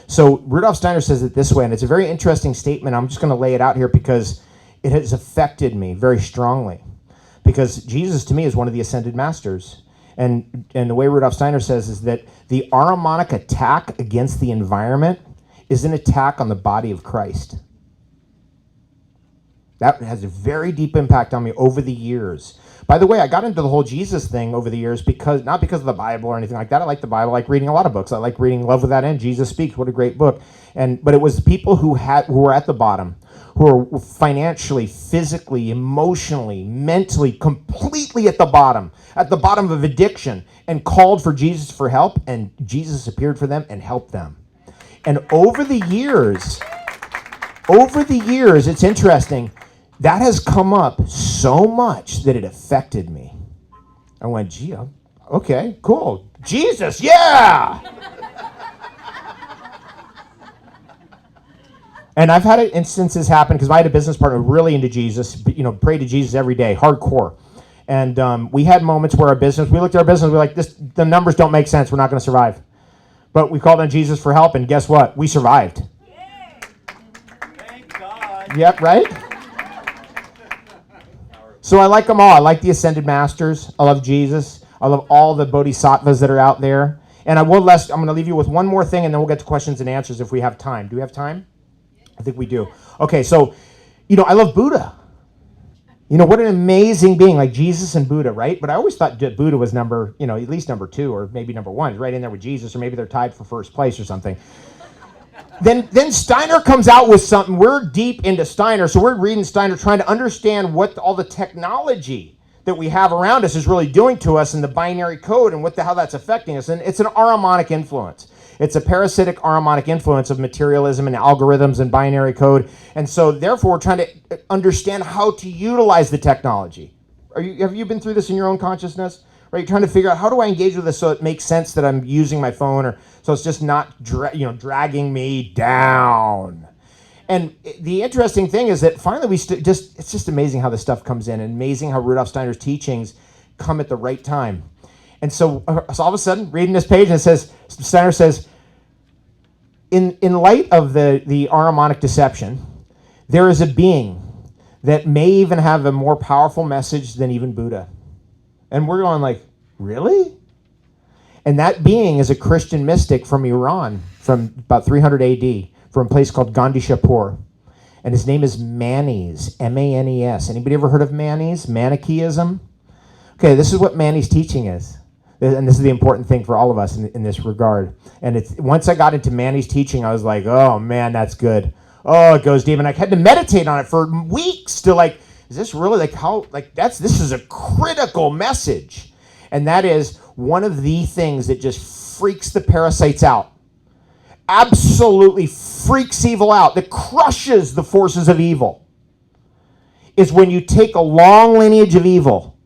So Rudolf Steiner says it this way, and it's a very interesting statement. I'm just going to lay it out here because it has affected me very strongly. Because Jesus, to me, is one of the ascended masters. And the way Rudolf Steiner says is that the Ahrimanic attack against the environment is an attack on the body of Christ. That has a very deep impact on me over the years. By the way, I got into the whole Jesus thing over the years not because of the Bible or anything like that. I like the Bible. I like reading a lot of books. I like reading Love Without End. Jesus Speaks. What a great book. But it was people who were at the bottom, who were financially, physically, emotionally, mentally, completely at the bottom of addiction, and called for Jesus for help, and Jesus appeared for them and helped them. And over the years, it's interesting, that has come up so much that it affected me. I went, gee, okay, cool. Jesus, yeah! And I've had instances happen, because I had a business partner really into Jesus, prayed to Jesus every day, hardcore. And we had moments where we looked at our business, we're like, the numbers don't make sense, we're not going to survive. But we called on Jesus for help, and guess what? We survived. Yay! Thank God. Yep, right? So I like them all. I like the Ascended Masters. I love Jesus. I love all the Bodhisattvas that are out there. And I'm going to leave you with one more thing, and then we'll get to questions and answers if we have time. Do we have time? I think we do. Okay, so, I love Buddha. What an amazing being, like Jesus and Buddha, right? But I always thought that Buddha was at least number 2 or maybe number 1, right in there with Jesus, or maybe they're tied for first place or something. Then Steiner comes out with something. We're deep into Steiner, so we're reading Steiner, trying to understand what all the technology that we have around us is really doing to us, and the binary code, and how that's affecting us. And it's an Ahrimanic influence. It's a parasitic Ahrimanic influence of materialism and algorithms and binary code. And so therefore, we're trying to understand how to utilize the technology. Have you been through this in your own consciousness? Right? You're trying to figure out, how do I engage with this so it makes sense that I'm using my phone, or so it's just not dragging me down. And the interesting thing is that finally it's just amazing how this stuff comes in, and amazing how Rudolf Steiner's teachings come at the right time. And so all of a sudden, reading this page, and Steiner says, in light of the Ahrimanic deception, there is a being that may even have a more powerful message than even Buddha. And we're going like, really? And that being is a Christian mystic from Iran, from about 300 AD, from a place called Gandhishapur. And his name is Manes, M-A-N-E-S. Anybody ever heard of Manes? Manichaeism? Okay, this is what Manes' teaching is. And this is the important thing for all of us in this regard. And once I got into Manes' teaching, I was like, oh man, that's good. Oh, it goes deep. And I had to meditate on it for weeks to is this really this is a critical message. And that is one of the things that just freaks the parasites out. Absolutely freaks evil out, that crushes the forces of evil, is when you take a long lineage of evil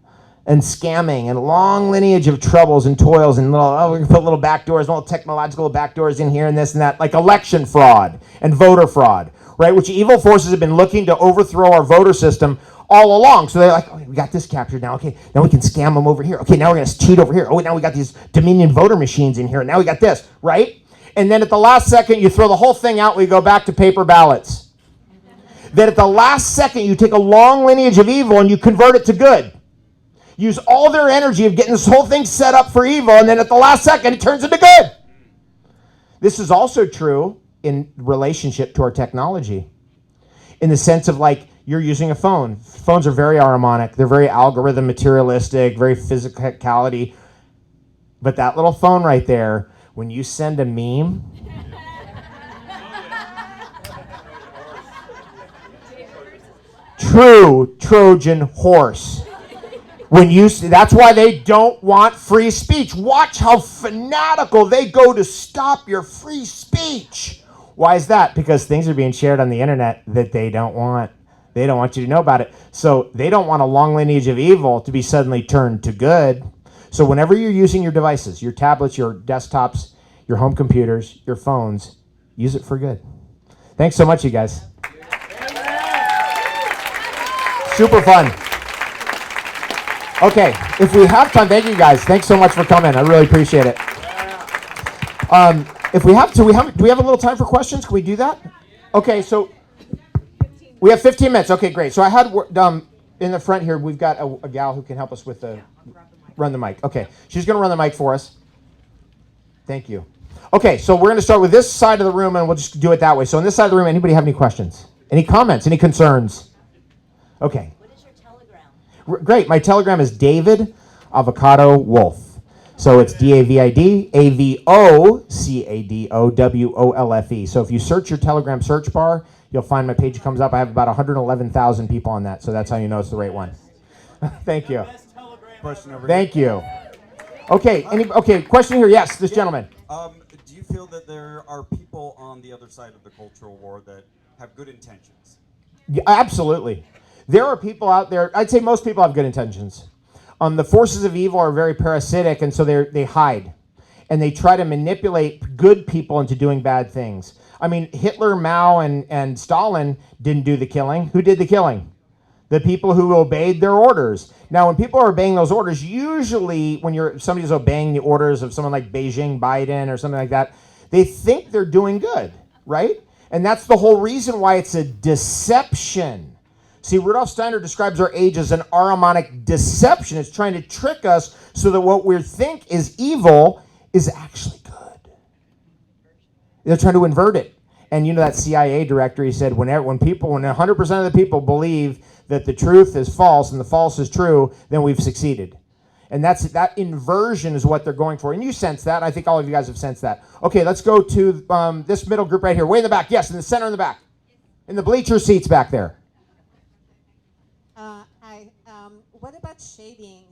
and scamming and a long lineage of troubles and toils and we can put little backdoors, little technological backdoors in here and this and that, like election fraud and voter fraud, right? Which evil forces have been looking to overthrow our voter system all along. So they're like, we got this captured now. Okay, now we can scam them over here. Okay, now we're going to cheat over here. Oh, now we got these Dominion voter machines in here. Now we got this, right? And then at the last second, you throw the whole thing out. We go back to paper ballots. Then at the last second, you take a long lineage of evil and you convert it to good. Use all their energy of getting this whole thing set up for evil, and then at the last second, it turns into good. This is also true in relationship to our technology, in the sense of you're using a phone. Phones are very Ahrimanic. They're very algorithm materialistic, very physicality. But that little phone right there, when you send a meme, true Trojan horse. That's why they don't want free speech. Watch how fanatical they go to stop your free speech. Why is that? Because things are being shared on the internet that they don't want. They don't want you to know about it. So they don't want a long lineage of evil to be suddenly turned to good. So whenever you're using your devices, your tablets, your desktops, your home computers, your phones, use it for good. Thanks so much, you guys. Super fun. Okay, if we have time, thank you guys. Thanks so much for coming. I really appreciate it. If we have to, do we have a little time for questions? Can we do that? Okay, so we have 15 minutes. Okay, great. So I had in the front here, we've got a gal who can help us with the Run the mic. Okay. She's going to run the mic for us. Thank you. Okay, so we're going to start with this side of the room, and we'll just do it that way. So on this side of the room, anybody have any questions? Any comments? Any concerns? Okay. What is your telegram? Great. My telegram is David Avocado Wolfe. So it's DAVID AVOCADOWOLFE. So if you search your telegram search bar, you'll find my page comes up. I have about 111,000 people on that, so that's how you know it's the right one. Thank you. Question over Thank you. Okay. Okay. Question here. Yes, this gentleman. Do you feel that there are people on the other side of the cultural war that have good intentions? Yeah, absolutely. There are people out there. I'd say most people have good intentions. The forces of evil are very parasitic, and so they hide, and they try to manipulate good people into doing bad things. I mean, Hitler, Mao, and Stalin didn't do the killing. Who did the killing? The people who obeyed their orders. Now, when people are obeying those orders, usually when somebody's obeying the orders of someone like Beijing, Biden, or something like that, they think they're doing good, right? And that's the whole reason why it's a deception. See, Rudolf Steiner describes our age as an Ahrimanic deception. It's trying to trick us so that what we think is evil is actually good. They're trying to invert it. And you know that CIA director, he said, when 100% of the people believe that the truth is false and the false is true, then we've succeeded. And that inversion is what they're going for. And you sense that. I think all of you guys have sensed that. Okay, let's go to this middle group right here. Way in the back. Yes, in the center in the back. In the bleacher seats back there. What about shading,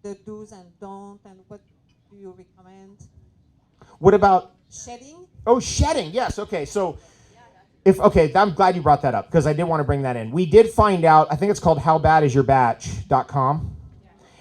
the do's and don'ts, and what do you recommend? What about Shedding? Oh, shedding. Yes. Okay. So, I'm glad you brought that up because I did want to bring that in. We did find out. I think it's called howbadisyourbatch.com,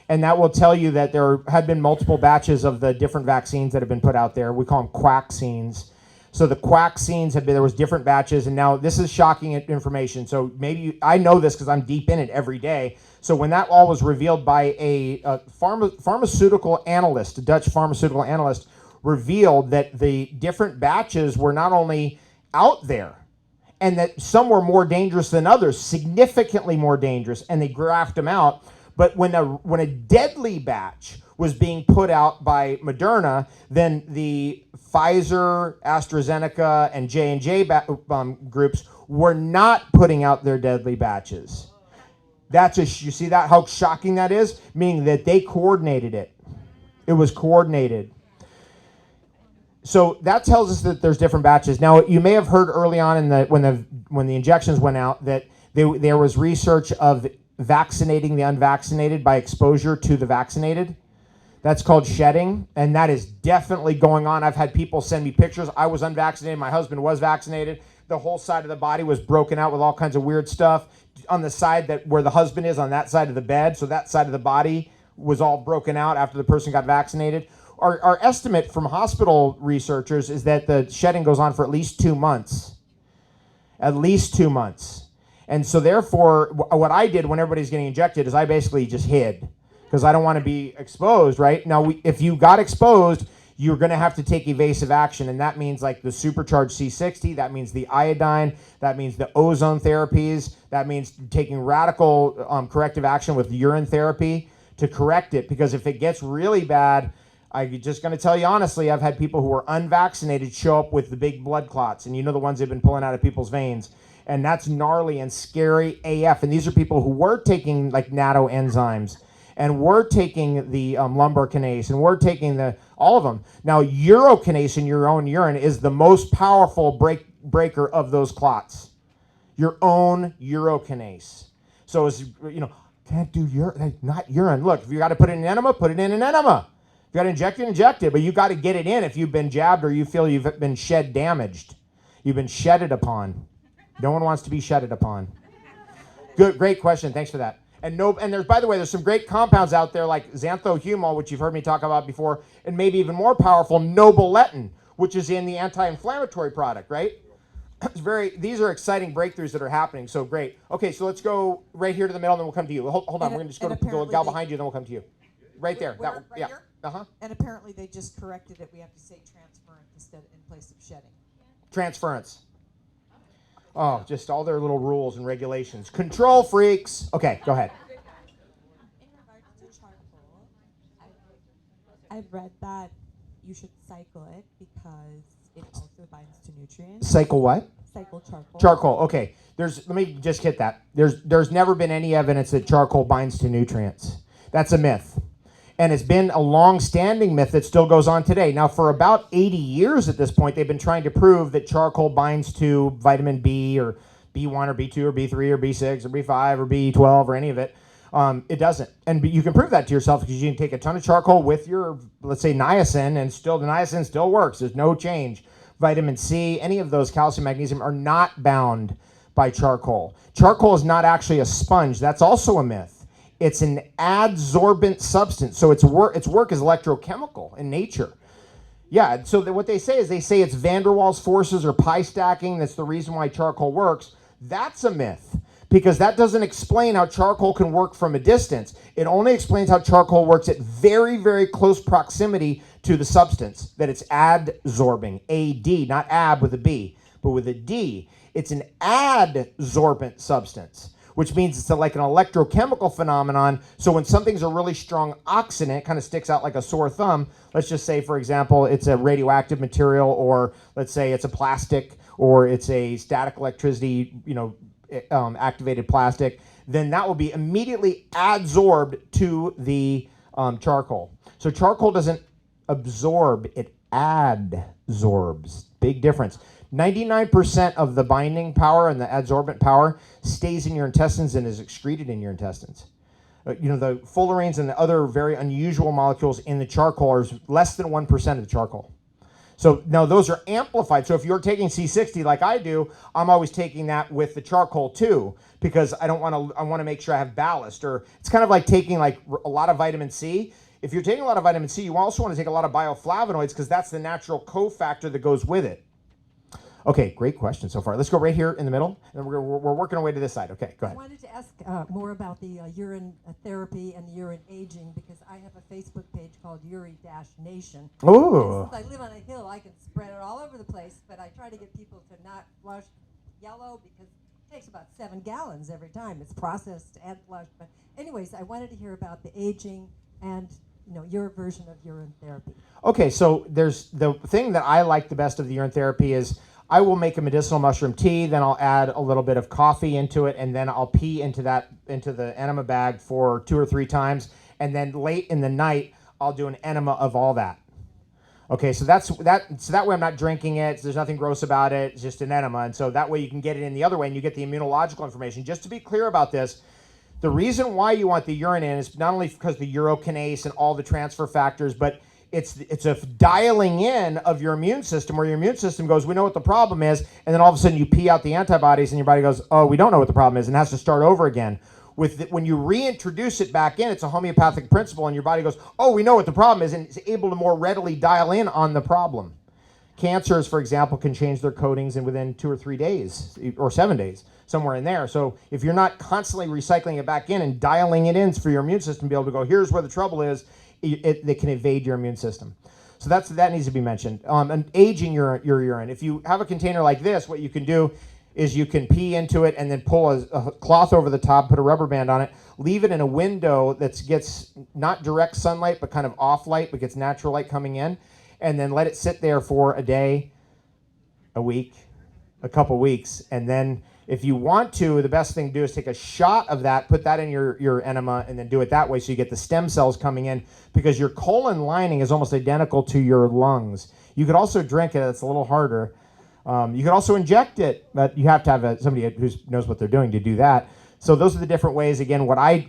and that will tell you that there had been multiple batches of the different vaccines that have been put out there. We call them quaxines. So the quaxines there was different batches, and now this is shocking information. So maybe I know this because I'm deep in it every day. So when that all was revealed by a pharmaceutical analyst, a Dutch pharmaceutical analyst, revealed that the different batches were not only out there, and that some were more dangerous than others, significantly more dangerous, and they graphed them out. But when a deadly batch was being put out by Moderna, then the Pfizer, AstraZeneca, and J&J groups were not putting out their deadly batches. You see that, how shocking that is? Meaning that they coordinated it. It was coordinated. So that tells us that there's different batches. Now, you may have heard early on when the injections went out that there was research of vaccinating the unvaccinated by exposure to the vaccinated. That's called shedding, and that is definitely going on. I've had people send me pictures. I was unvaccinated. My husband was vaccinated. The whole side of the body was broken out with all kinds of weird stuff. On the side where the husband is, on that side of the bed, so that side of the body was all broken out after the person got vaccinated. Our estimate from hospital researchers is that the shedding goes on for at least 2 months. At least 2 months. And so therefore, what I did when everybody's getting injected is I basically just hid because I don't want to be exposed, right? Now, if you got exposed, you're going to have to take evasive action, and that means like the supercharged C60, that means the iodine, that means the ozone therapies, that means taking radical corrective action with urine therapy to correct it, because if it gets really bad, I'm just going to tell you honestly, I've had people who are unvaccinated show up with the big blood clots, and you know the ones they've been pulling out of people's veins, and that's gnarly and scary AF, and these are people who were taking like natto enzymes, and we're taking the lumbar kinase, and we're taking all of them. Now, urokinase in your own urine is the most powerful breaker of those clots. Your own urokinase. So, can't do not urine. Look, if you got to put it in an enema, put it in an enema. If you got to inject it, but you got to get it in if you've been jabbed or you feel you've been shed damaged. You've been shedded upon. No one wants to be shedded upon. Good, great question. Thanks for that. And there's, by the way, there's some great compounds out there like xanthohumol, which you've heard me talk about before, and maybe even more powerful, nobiletin, which is in the anti-inflammatory product, right? These are exciting breakthroughs that are happening, so great. Okay, so let's go right here to the middle, and then we'll come to you. Hold on, we're going to just go to the gal behind you, then we'll come to you. Right there. Right Yeah. here? Uh-huh. And apparently they just corrected it. We have to say transference instead in place of shedding. Transference. Oh, just all their little rules and regulations. Control freaks. Okay, go ahead. In regards to charcoal, I I've read that you should cycle it because it also binds to nutrients. Cycle what? Cycle charcoal. Charcoal. Okay. Let me just hit that. There's never been any evidence that charcoal binds to nutrients. That's a myth. And it's been a long-standing myth that still goes on today. Now, for about 80 years at this point, they've been trying to prove that charcoal binds to vitamin B or B1 or B2 or B3 or B6 or B5 or B12 or any of it. It doesn't. And you can prove that to yourself because you can take a ton of charcoal with your, let's say, niacin, and still the niacin still works. There's no change. Vitamin C, any of those, calcium, magnesium, are not bound by charcoal. Charcoal is not actually a sponge. That's also a myth. It's an adsorbent substance. So its work is electrochemical in nature. Yeah, so what they say is it's van der Waals forces or pi stacking. That's the reason why charcoal works. That's a myth because that doesn't explain how charcoal can work from a distance. It only explains how charcoal works at very, very close proximity to the substance that it's adsorbing. A-D, not ab with a B, but with a D. It's an adsorbent substance, which means it's like an electrochemical phenomenon. So when something's a really strong oxidant, it kind of sticks out like a sore thumb. Let's just say, for example, it's a radioactive material, or let's say it's a plastic, or it's a static electricity, activated plastic, then that will be immediately adsorbed to the charcoal. So charcoal doesn't absorb, it adsorbs. Big difference. 99% of the binding power and the adsorbent power stays in your intestines and is excreted in your intestines. The fullerenes and the other very unusual molecules in the charcoal are less than 1% of the charcoal. So now those are amplified. So if you're taking C60 like I do, I'm always taking that with the charcoal too, because I want to make sure I have ballast. Or it's kind of like taking like a lot of vitamin C. If you're taking a lot of vitamin C, you also want to take a lot of bioflavonoids because that's the natural cofactor that goes with it. Okay, great question so far. Let's go right here in the middle, and we're working our way to this side. Okay, go I ahead. wanted to ask more about the urine therapy and the urine aging because I have a Facebook page called Uri-Nation. Ooh. And since I live on a hill, I can spread it all over the place, but I try to get people to not flush yellow because it takes about 7 gallons every time. It's processed and flushed. But anyways, I wanted to hear about the aging and your version of urine therapy. Okay, so there's the thing that I like the best of the urine therapy is I will make a medicinal mushroom tea, then I'll add a little bit of coffee into it, and then I'll pee into the enema bag for 2 or 3 times, and then late in the night I'll do an enema of all that. Okay, so that way I'm not drinking it. So there's nothing gross about it. It's just an enema, and so that way you can get it in the other way, and you get the immunological information. Just to be clear about this, the reason why you want the urine in is not only because the urokinase and all the transfer factors, but it's a dialing in of your immune system where your immune system goes, we know what the problem is, and then all of a sudden you pee out the antibodies and your body goes, oh, we don't know what the problem is, and has to start over again. When you reintroduce it back in, it's a homeopathic principle, and your body goes, oh, we know what the problem is, and it's able to more readily dial in on the problem. Cancers, for example, can change their coatings within 2 or 3 days, or 7 days, somewhere in there. So if you're not constantly recycling it back in and dialing it in for your immune system to be able to go, here's where the trouble is, they can evade your immune system. So that needs to be mentioned. And aging your urine. If you have a container like this, what you can do is you can pee into it and then pull a cloth over the top, put a rubber band on it, leave it in a window that gets not direct sunlight, but kind of off light, but gets natural light coming in, and then let it sit there for a day, a week, a couple weeks, and then if you want to, the best thing to do is take a shot of that, put that in your enema, and then do it that way so you get the stem cells coming in, because your colon lining is almost identical to your lungs. You could also drink it. It's a little harder. You could also inject it, but you have to have somebody who knows what they're doing to do that. So those are the different ways. Again, what I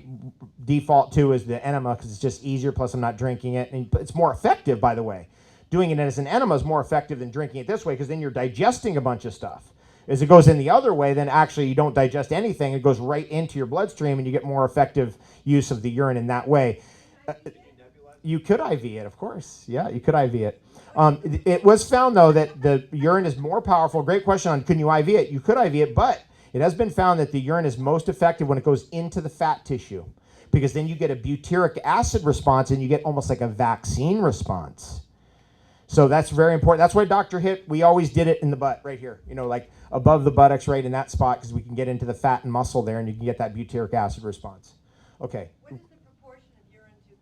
default to is the enema because it's just easier, plus I'm not drinking it. And it's more effective, by the way. Doing it as an enema is more effective than drinking it this way because then you're digesting a bunch of stuff. As it goes in the other way, then actually you don't digest anything. It goes right into your bloodstream, and you get more effective use of the urine in that way. You could IV it, of course. Yeah, you could IV it. It was found, though, that the urine is more powerful. Great question on can you IV it? You could IV it, but it has been found that the urine is most effective when it goes into the fat tissue, because then you get a butyric acid response, and you get almost like a vaccine response. So that's very important. That's why Dr. Hitt, we always did it in the butt right here, like above the buttocks right in that spot, because we can get into the fat and muscle there, and you can get that butyric acid response. Okay. What is the proportion of urine to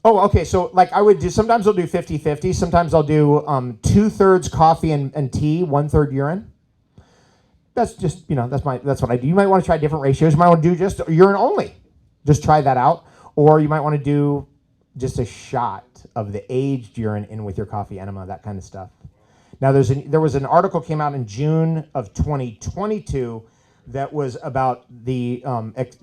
Oh, okay. So like I would do, sometimes I'll do 50-50. Sometimes I'll do 2/3 coffee and tea, 1/3 urine. That's just, that's what I do. You might want to try different ratios. You might want to do just urine only. Just try that out. Or you might want to do just a shot of the aged urine in with your coffee enema, that kind of stuff. Now there was an article came out in June of 2022 that was about the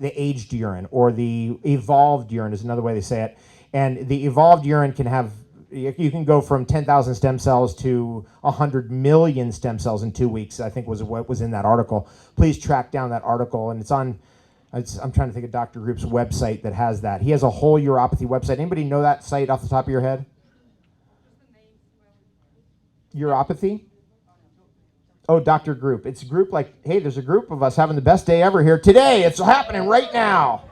aged urine, or the evolved urine is another way they say it. And the evolved urine can have, you can go from 10,000 stem cells to 100 million stem cells in 2 weeks, I think was what was in that article. Please track down that article, and it's on, I'm trying to think of Dr. Group's website that has that. He has a whole uropathy website. Anybody know that site off the top of your head? Uropathy? Oh, Dr. Group. It's a group like, hey, there's a group of us having the best day ever here today. It's happening right now.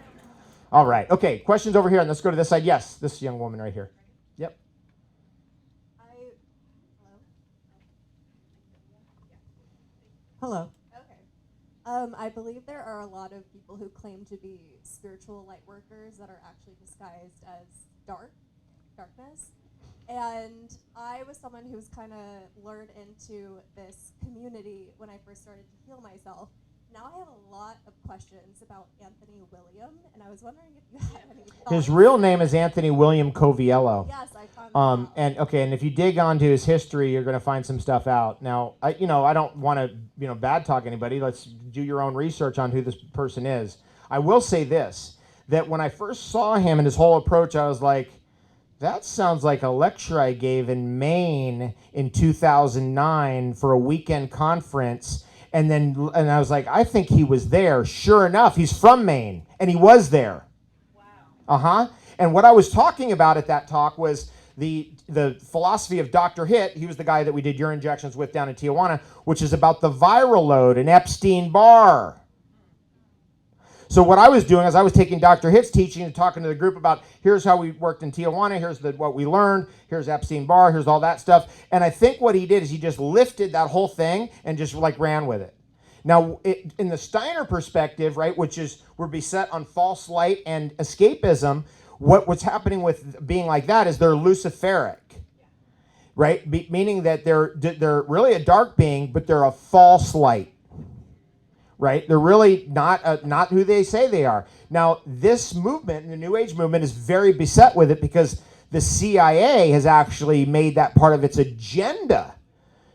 All right. Okay, questions over here, and let's go to this side. Yes, this young woman right here. Yep. Hello. Okay. I believe there are a lot of people who claim to be spiritual light workers that are actually disguised as darkness. And I was someone who was kind of lured into this community when I first started to heal myself. Now I have a lot of questions about Anthony William, and I was wondering if you had any thoughts. His real name is Anthony William Coviello. Yes, I found that out. And if you dig onto his history, you're going to find some stuff out. Now, I don't want to, bad talk anybody. Let's do your own research on who this person is. I will say this, that when I first saw him and his whole approach, I was like, that sounds like a lecture I gave in Maine in 2009 for a weekend conference. And I was like, I think he was there. Sure enough, he's from Maine, and he was there. Wow. And what I was talking about at that talk was the philosophy of Dr. Hitt. He was the guy that we did urine injections with down in Tijuana, which is about the viral load in Epstein-Barr. So what I was doing is I was taking Dr. Hitt's teaching and talking to the group about, here's how we worked in Tijuana, here's what we learned, here's Epstein-Barr, here's all that stuff. And I think what he did is he just lifted that whole thing and just ran with it. Now, in the Steiner perspective, right, which is we're beset on false light and escapism, what's happening with being like that is they're luciferic, right? Meaning that they're really a dark being, but they're a false light. Right? They're really not who they say they are. Now, this movement, the New Age movement, is very beset with it because the CIA has actually made that part of its agenda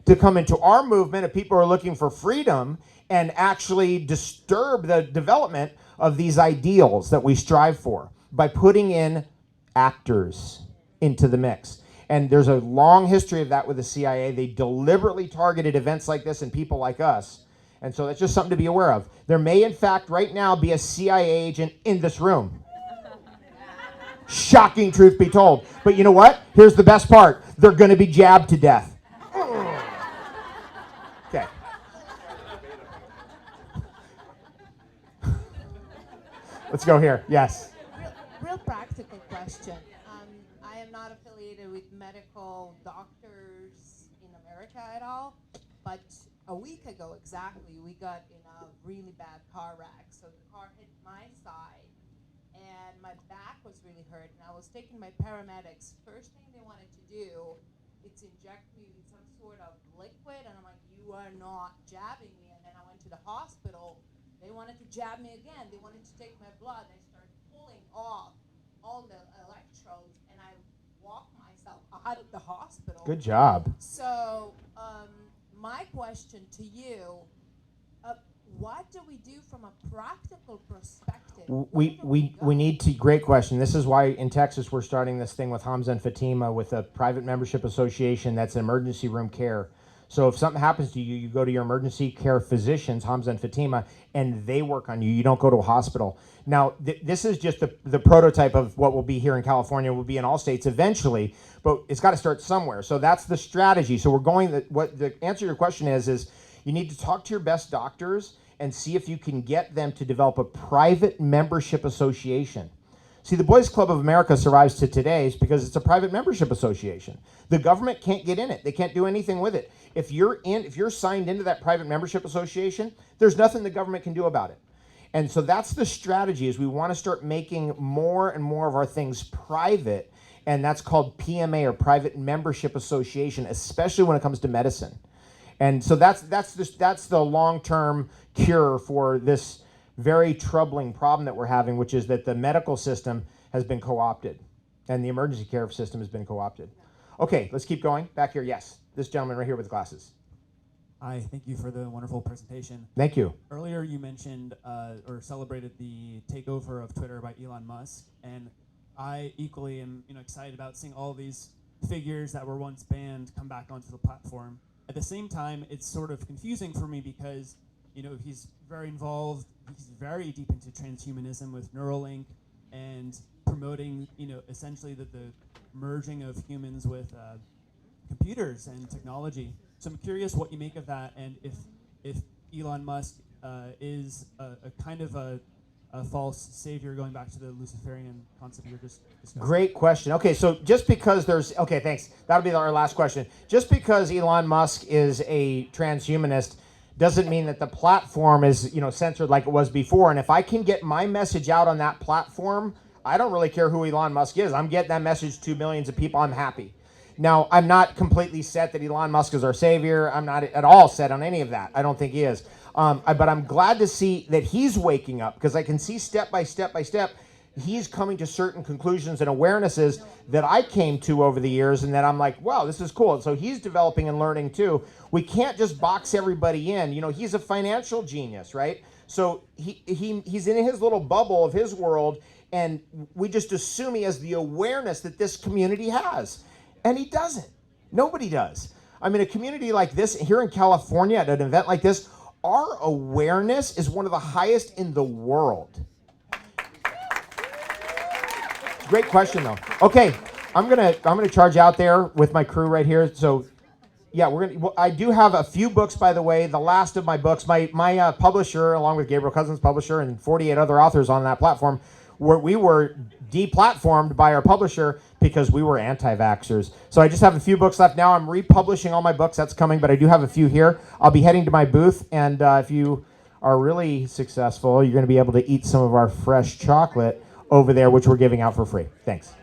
to come into our movement of people who are looking for freedom and actually disturb the development of these ideals that we strive for by putting in actors into the mix. And there's a long history of that with the CIA. They deliberately targeted events like this and people like us. And so that's just something to be aware of. There may, in fact, right now be a CIA agent in this room. Shocking truth be told. But you know what? Here's the best part. They're going to be jabbed to death. Okay. Let's go here. Yes. Real practical question. I am not affiliated with medical doctors in America at all, but a week ago exactly, we got in a really bad car wreck. So the car hit my side, and my back was really hurt, and I was taking my paramedics. First thing they wanted to do is inject me with some sort of liquid, and I'm like, you are not jabbing me. And then I went to the hospital. They wanted to jab me again. They wanted to take my blood. They started pulling off all the electrodes, and I walked myself out of the hospital. Good job. So, my question to you, what do we do from a practical perspective? We need to, great question. This is why in Texas we're starting this thing with Hamza and Fatima with a private membership association that's emergency room care. So if something happens to you, you go to your emergency care physicians, Hamza and Fatima, and they work on you. You don't go to a hospital. Now, this is just the prototype of what will be here in California, will be in all states eventually, but it's got to start somewhere. So that's the strategy. So we're going, what the answer to your question is you need to talk to your best doctors and see if you can get them to develop a private membership association. See, the Boys Club of America survives to today because it's a private membership association. The government can't get in it. They can't do anything with it. If you're signed into that private membership association, there's nothing the government can do about it. And so that's the strategy, is we want to start making more and more of our things private, and that's called PMA, or Private Membership Association, especially when it comes to medicine. And so that's the long-term cure for this very troubling problem that we're having, which is that the medical system has been co-opted and the emergency care system has been co-opted. Okay, let's keep going. Back here, yes. This gentleman right here with glasses. Hi, thank you for the wonderful presentation. Thank you. Earlier you mentioned or celebrated the takeover of Twitter by Elon Musk, and I equally am excited about seeing all these figures that were once banned come back onto the platform. At the same time, it's sort of confusing for me because he's very involved, he's very deep into transhumanism with Neuralink and promoting essentially the merging of humans with computers and technology. So I'm curious what you make of that, and if Elon Musk is a kind of a false savior, going back to the Luciferian concept you were just discussing. Great question. Okay, so just because okay, thanks. That'll be our last question. Just because Elon Musk is a transhumanist doesn't mean that the platform is censored like it was before. And if I can get my message out on that platform, I don't really care who Elon Musk is. I'm getting that message to millions of people. I'm happy. Now, I'm not completely set that Elon Musk is our savior. I'm not at all set on any of that. I don't think he is. But I'm glad to see that he's waking up, because I can see step by step by step, he's coming to certain conclusions and awarenesses that I came to over the years, and that I'm like, wow, this is cool. And so he's developing and learning too. We can't just box everybody in. He's a financial genius, right? So he's in his little bubble of his world, and we just assume he has the awareness that this community has. And he doesn't. Nobody does. I mean, a community like this here in California at an event like this, our awareness is one of the highest in the world. Great question, though. Okay, I'm gonna charge out there with my crew right here. So, yeah, I do have a few books, by the way. The last of my books, my publisher, along with Gabriel Cousins' publisher and 48 other authors on that platform, we were deplatformed by our publisher because we were anti-vaxxers. So I just have a few books left now. I'm republishing all my books. That's coming, but I do have a few here. I'll be heading to my booth, and if you are really successful, you're going to be able to eat some of our fresh chocolate over there, which we're giving out for free. Thanks.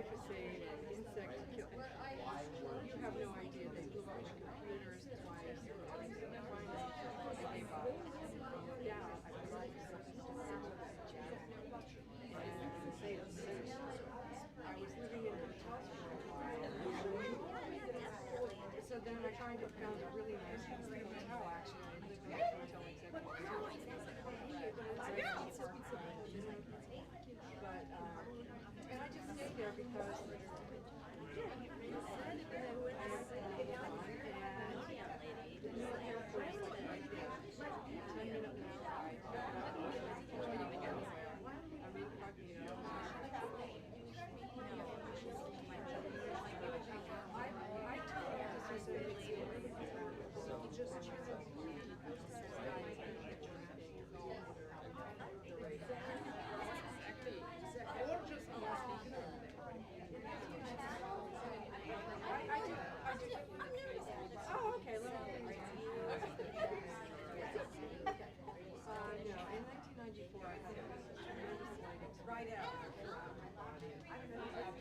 glyphosate and insect kill. You have no idea. They blew up my computers twice. And everything. Finally, I gave up. Yeah, I was like, I was living in hotels for a while. So then I found a really nice hotel, actually. I lived in a hotel executive. But, and I just stayed there because the new airport is like right there. 10-minute drive. I'm incognito. I told this is Oh, okay. No, in 1994, I had a tremendous light right out my body. I don't know if I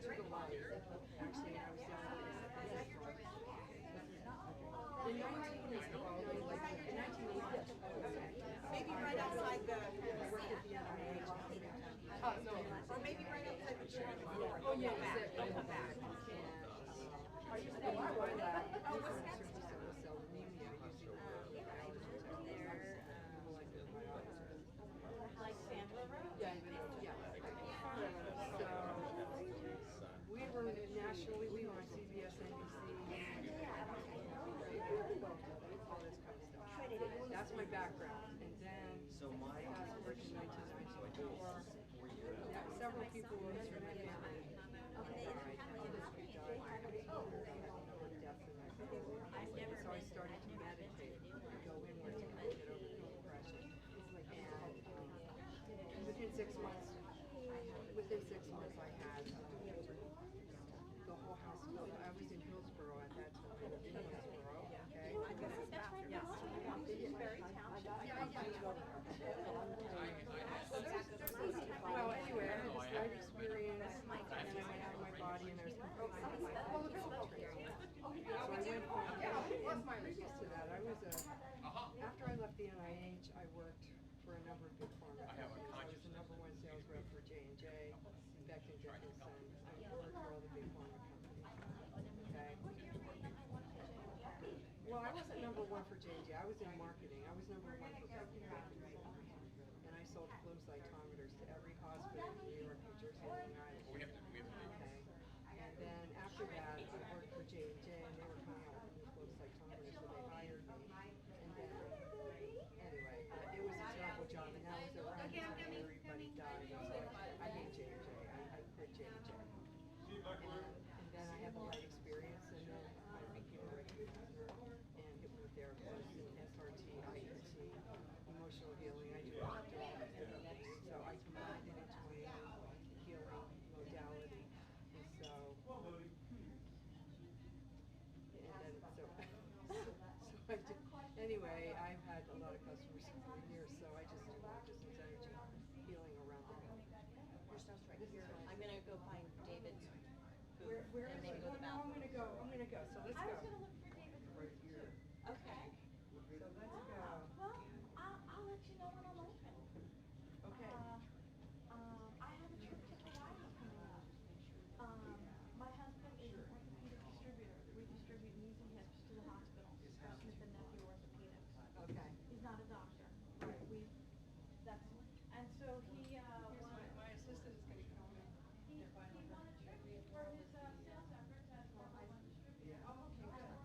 took a lot. Actually, I was down in 1980, Maybe right outside the NIH. Or maybe right outside the church. Oh, yeah, exactly. Back. I used to buy that. Oh, what's that? Like Sandra Road? Yeah. So, we were nationally, we were on CBS, NBC. All this kind of stuff. That's my background. And then, fast forward to 1994. Several people were in my family. So I started to meditate, go inward to kind of get over the depression. And within 6 months, I had the whole house filled. I was in Hillsborough at that time. I lived in Hillsborough. Okay. Yes. Very township. Well, anyway, I had this life experience, and then I went out of my body, and I was completely previous to that, after I left the NIH, I worked for a number of big pharma companies. I was the #1 sales rep for J&J, Becton Dickinson. I worked for all the big pharma companies. Okay. Well, I wasn't #1 for J&J. I was in marketing. I was #1 for Becton Dickinson. And I sold flow cytometers to every hospital in New York, New Jersey, and Long Island. Okay. And then after that, I worked for J&J, and they were coming out with new flow cytometers, so they hired me. And then, anyway, it was a terrible job, and that was around the time everybody died. So I hate J&J. I quit J&J. And then I had the light experience, and then I became a recruiter and hypnotherapist and SRT, IET, emotional healing. I do all of things. So I combined it into my own healing modality. And so, anyway, I've had a lot of customers for years, so I just do long distance energy healing around the world. I'm gonna go find David's booth Where and is maybe it? go to the I'm bathroom. gonna go. So let's go. I was gonna look for David's Right here. Okay. So let's go. Well, I'll let you know when I'm open. Okay. I have a trip to Hawaii coming up. My husband is an orthopedic distributor. We distribute knees and hips to the hospitals, Smith and Nephew Orthopedics. Okay. He's not a doctor. And so he, My assistant is gonna come in. he won a tribute for his sales efforts as number one distributor. Oh, okay, good.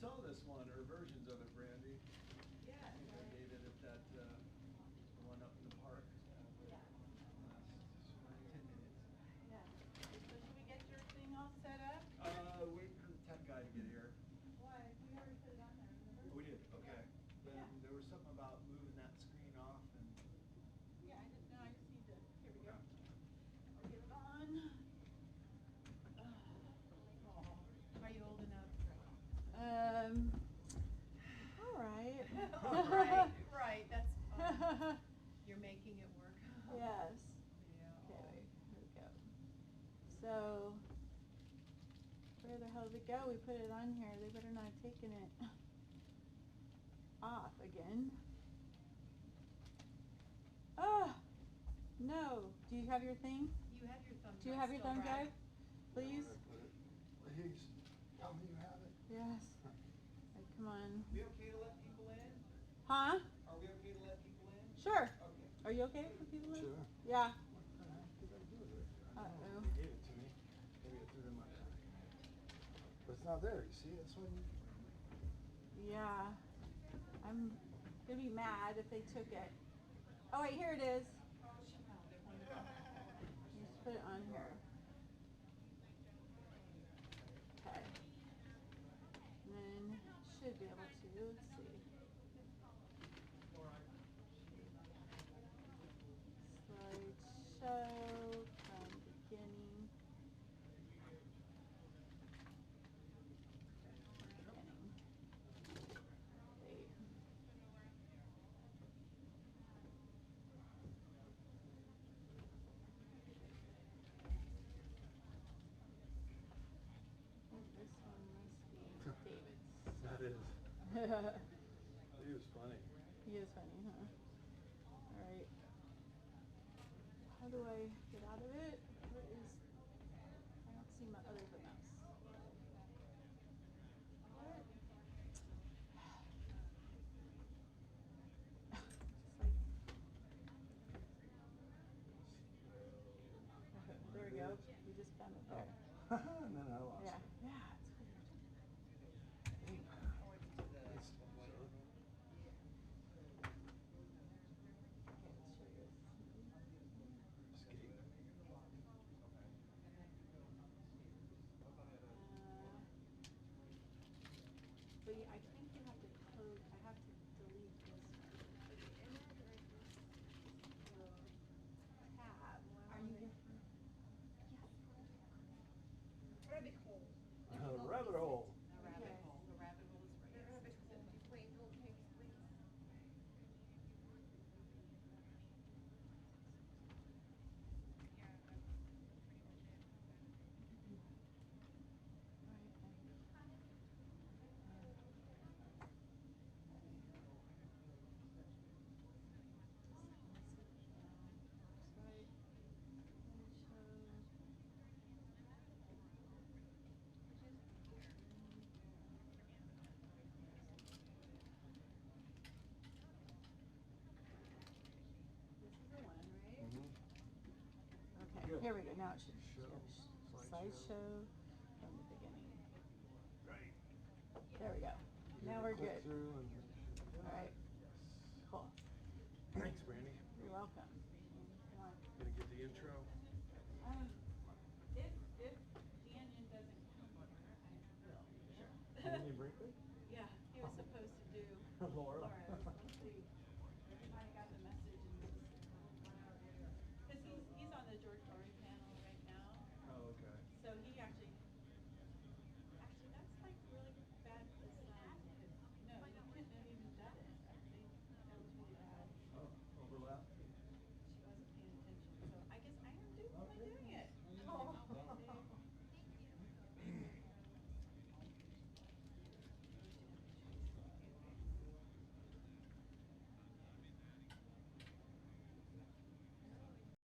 saw this one, or versions of it, Brandy. Yeah. I think I gave it at that, the one up in the park. Yeah. Last spring. 10 minutes. Yeah. So should we get your thing all set up? Waiting for the tech guy to get here. Why? We already put it on there, remember? Oh, we did, okay. Then Yeah. there was something about moving that screen off and. Yeah, I just need to, here we go. Okay. I'll get it on. Are you old enough? All right. Right, that's fine. You're making it work. Yes. Yeah. Okay, here we go. So, where the hell did it go? We put it on here. They better not have taken it off again. Ah, no. Do you have your thing? You have your thumb drive. Do you have your still, thumb right? drive? Please? Please, tell me you have it. Yes. Right, come on. We okay to let people in? Huh? Are we okay to let people in? Sure. Okay. Are you okay for people? in? Sure. Yeah. What the heck did I do with it? Uh-oh. They gave it to me. Maybe I threw it in my bag. But it's not there, you see? That's why you. Yeah. I'm gonna be mad if they took it. Oh wait, here it is. Just put it on here. Okay. And then should be able to. Let's see. Slideshow from beginning. Wait. This one must be David's. That is. He was funny. He is funny, huh? Alright. How do I get out of it? Where is... I don't see my other the mouse. What? Just like... There we go. We just found it there. And then I lost Yeah. it. Yeah, it's weird. It's absurd. Okay, let's show you. Escape. But yeah, I think you have to close. I have to delete this one. Tab. Are you here? Rabbit hole. Rabbit hole. Rabbit hole. The rabbit hole is right. Rabbit hole. Wait, hold takes, please. Okay, here we go. Now it should show. Slideshow. Slideshow from the beginning. Right. There we go. Now we're Click good. through and. All right. Cool. Thanks, Brandy. You're welcome. Come on. Gonna get the intro. If Daniel doesn't come here, I will. Sure. Danny Brinkley? Yeah, he was supposed to do. Laura.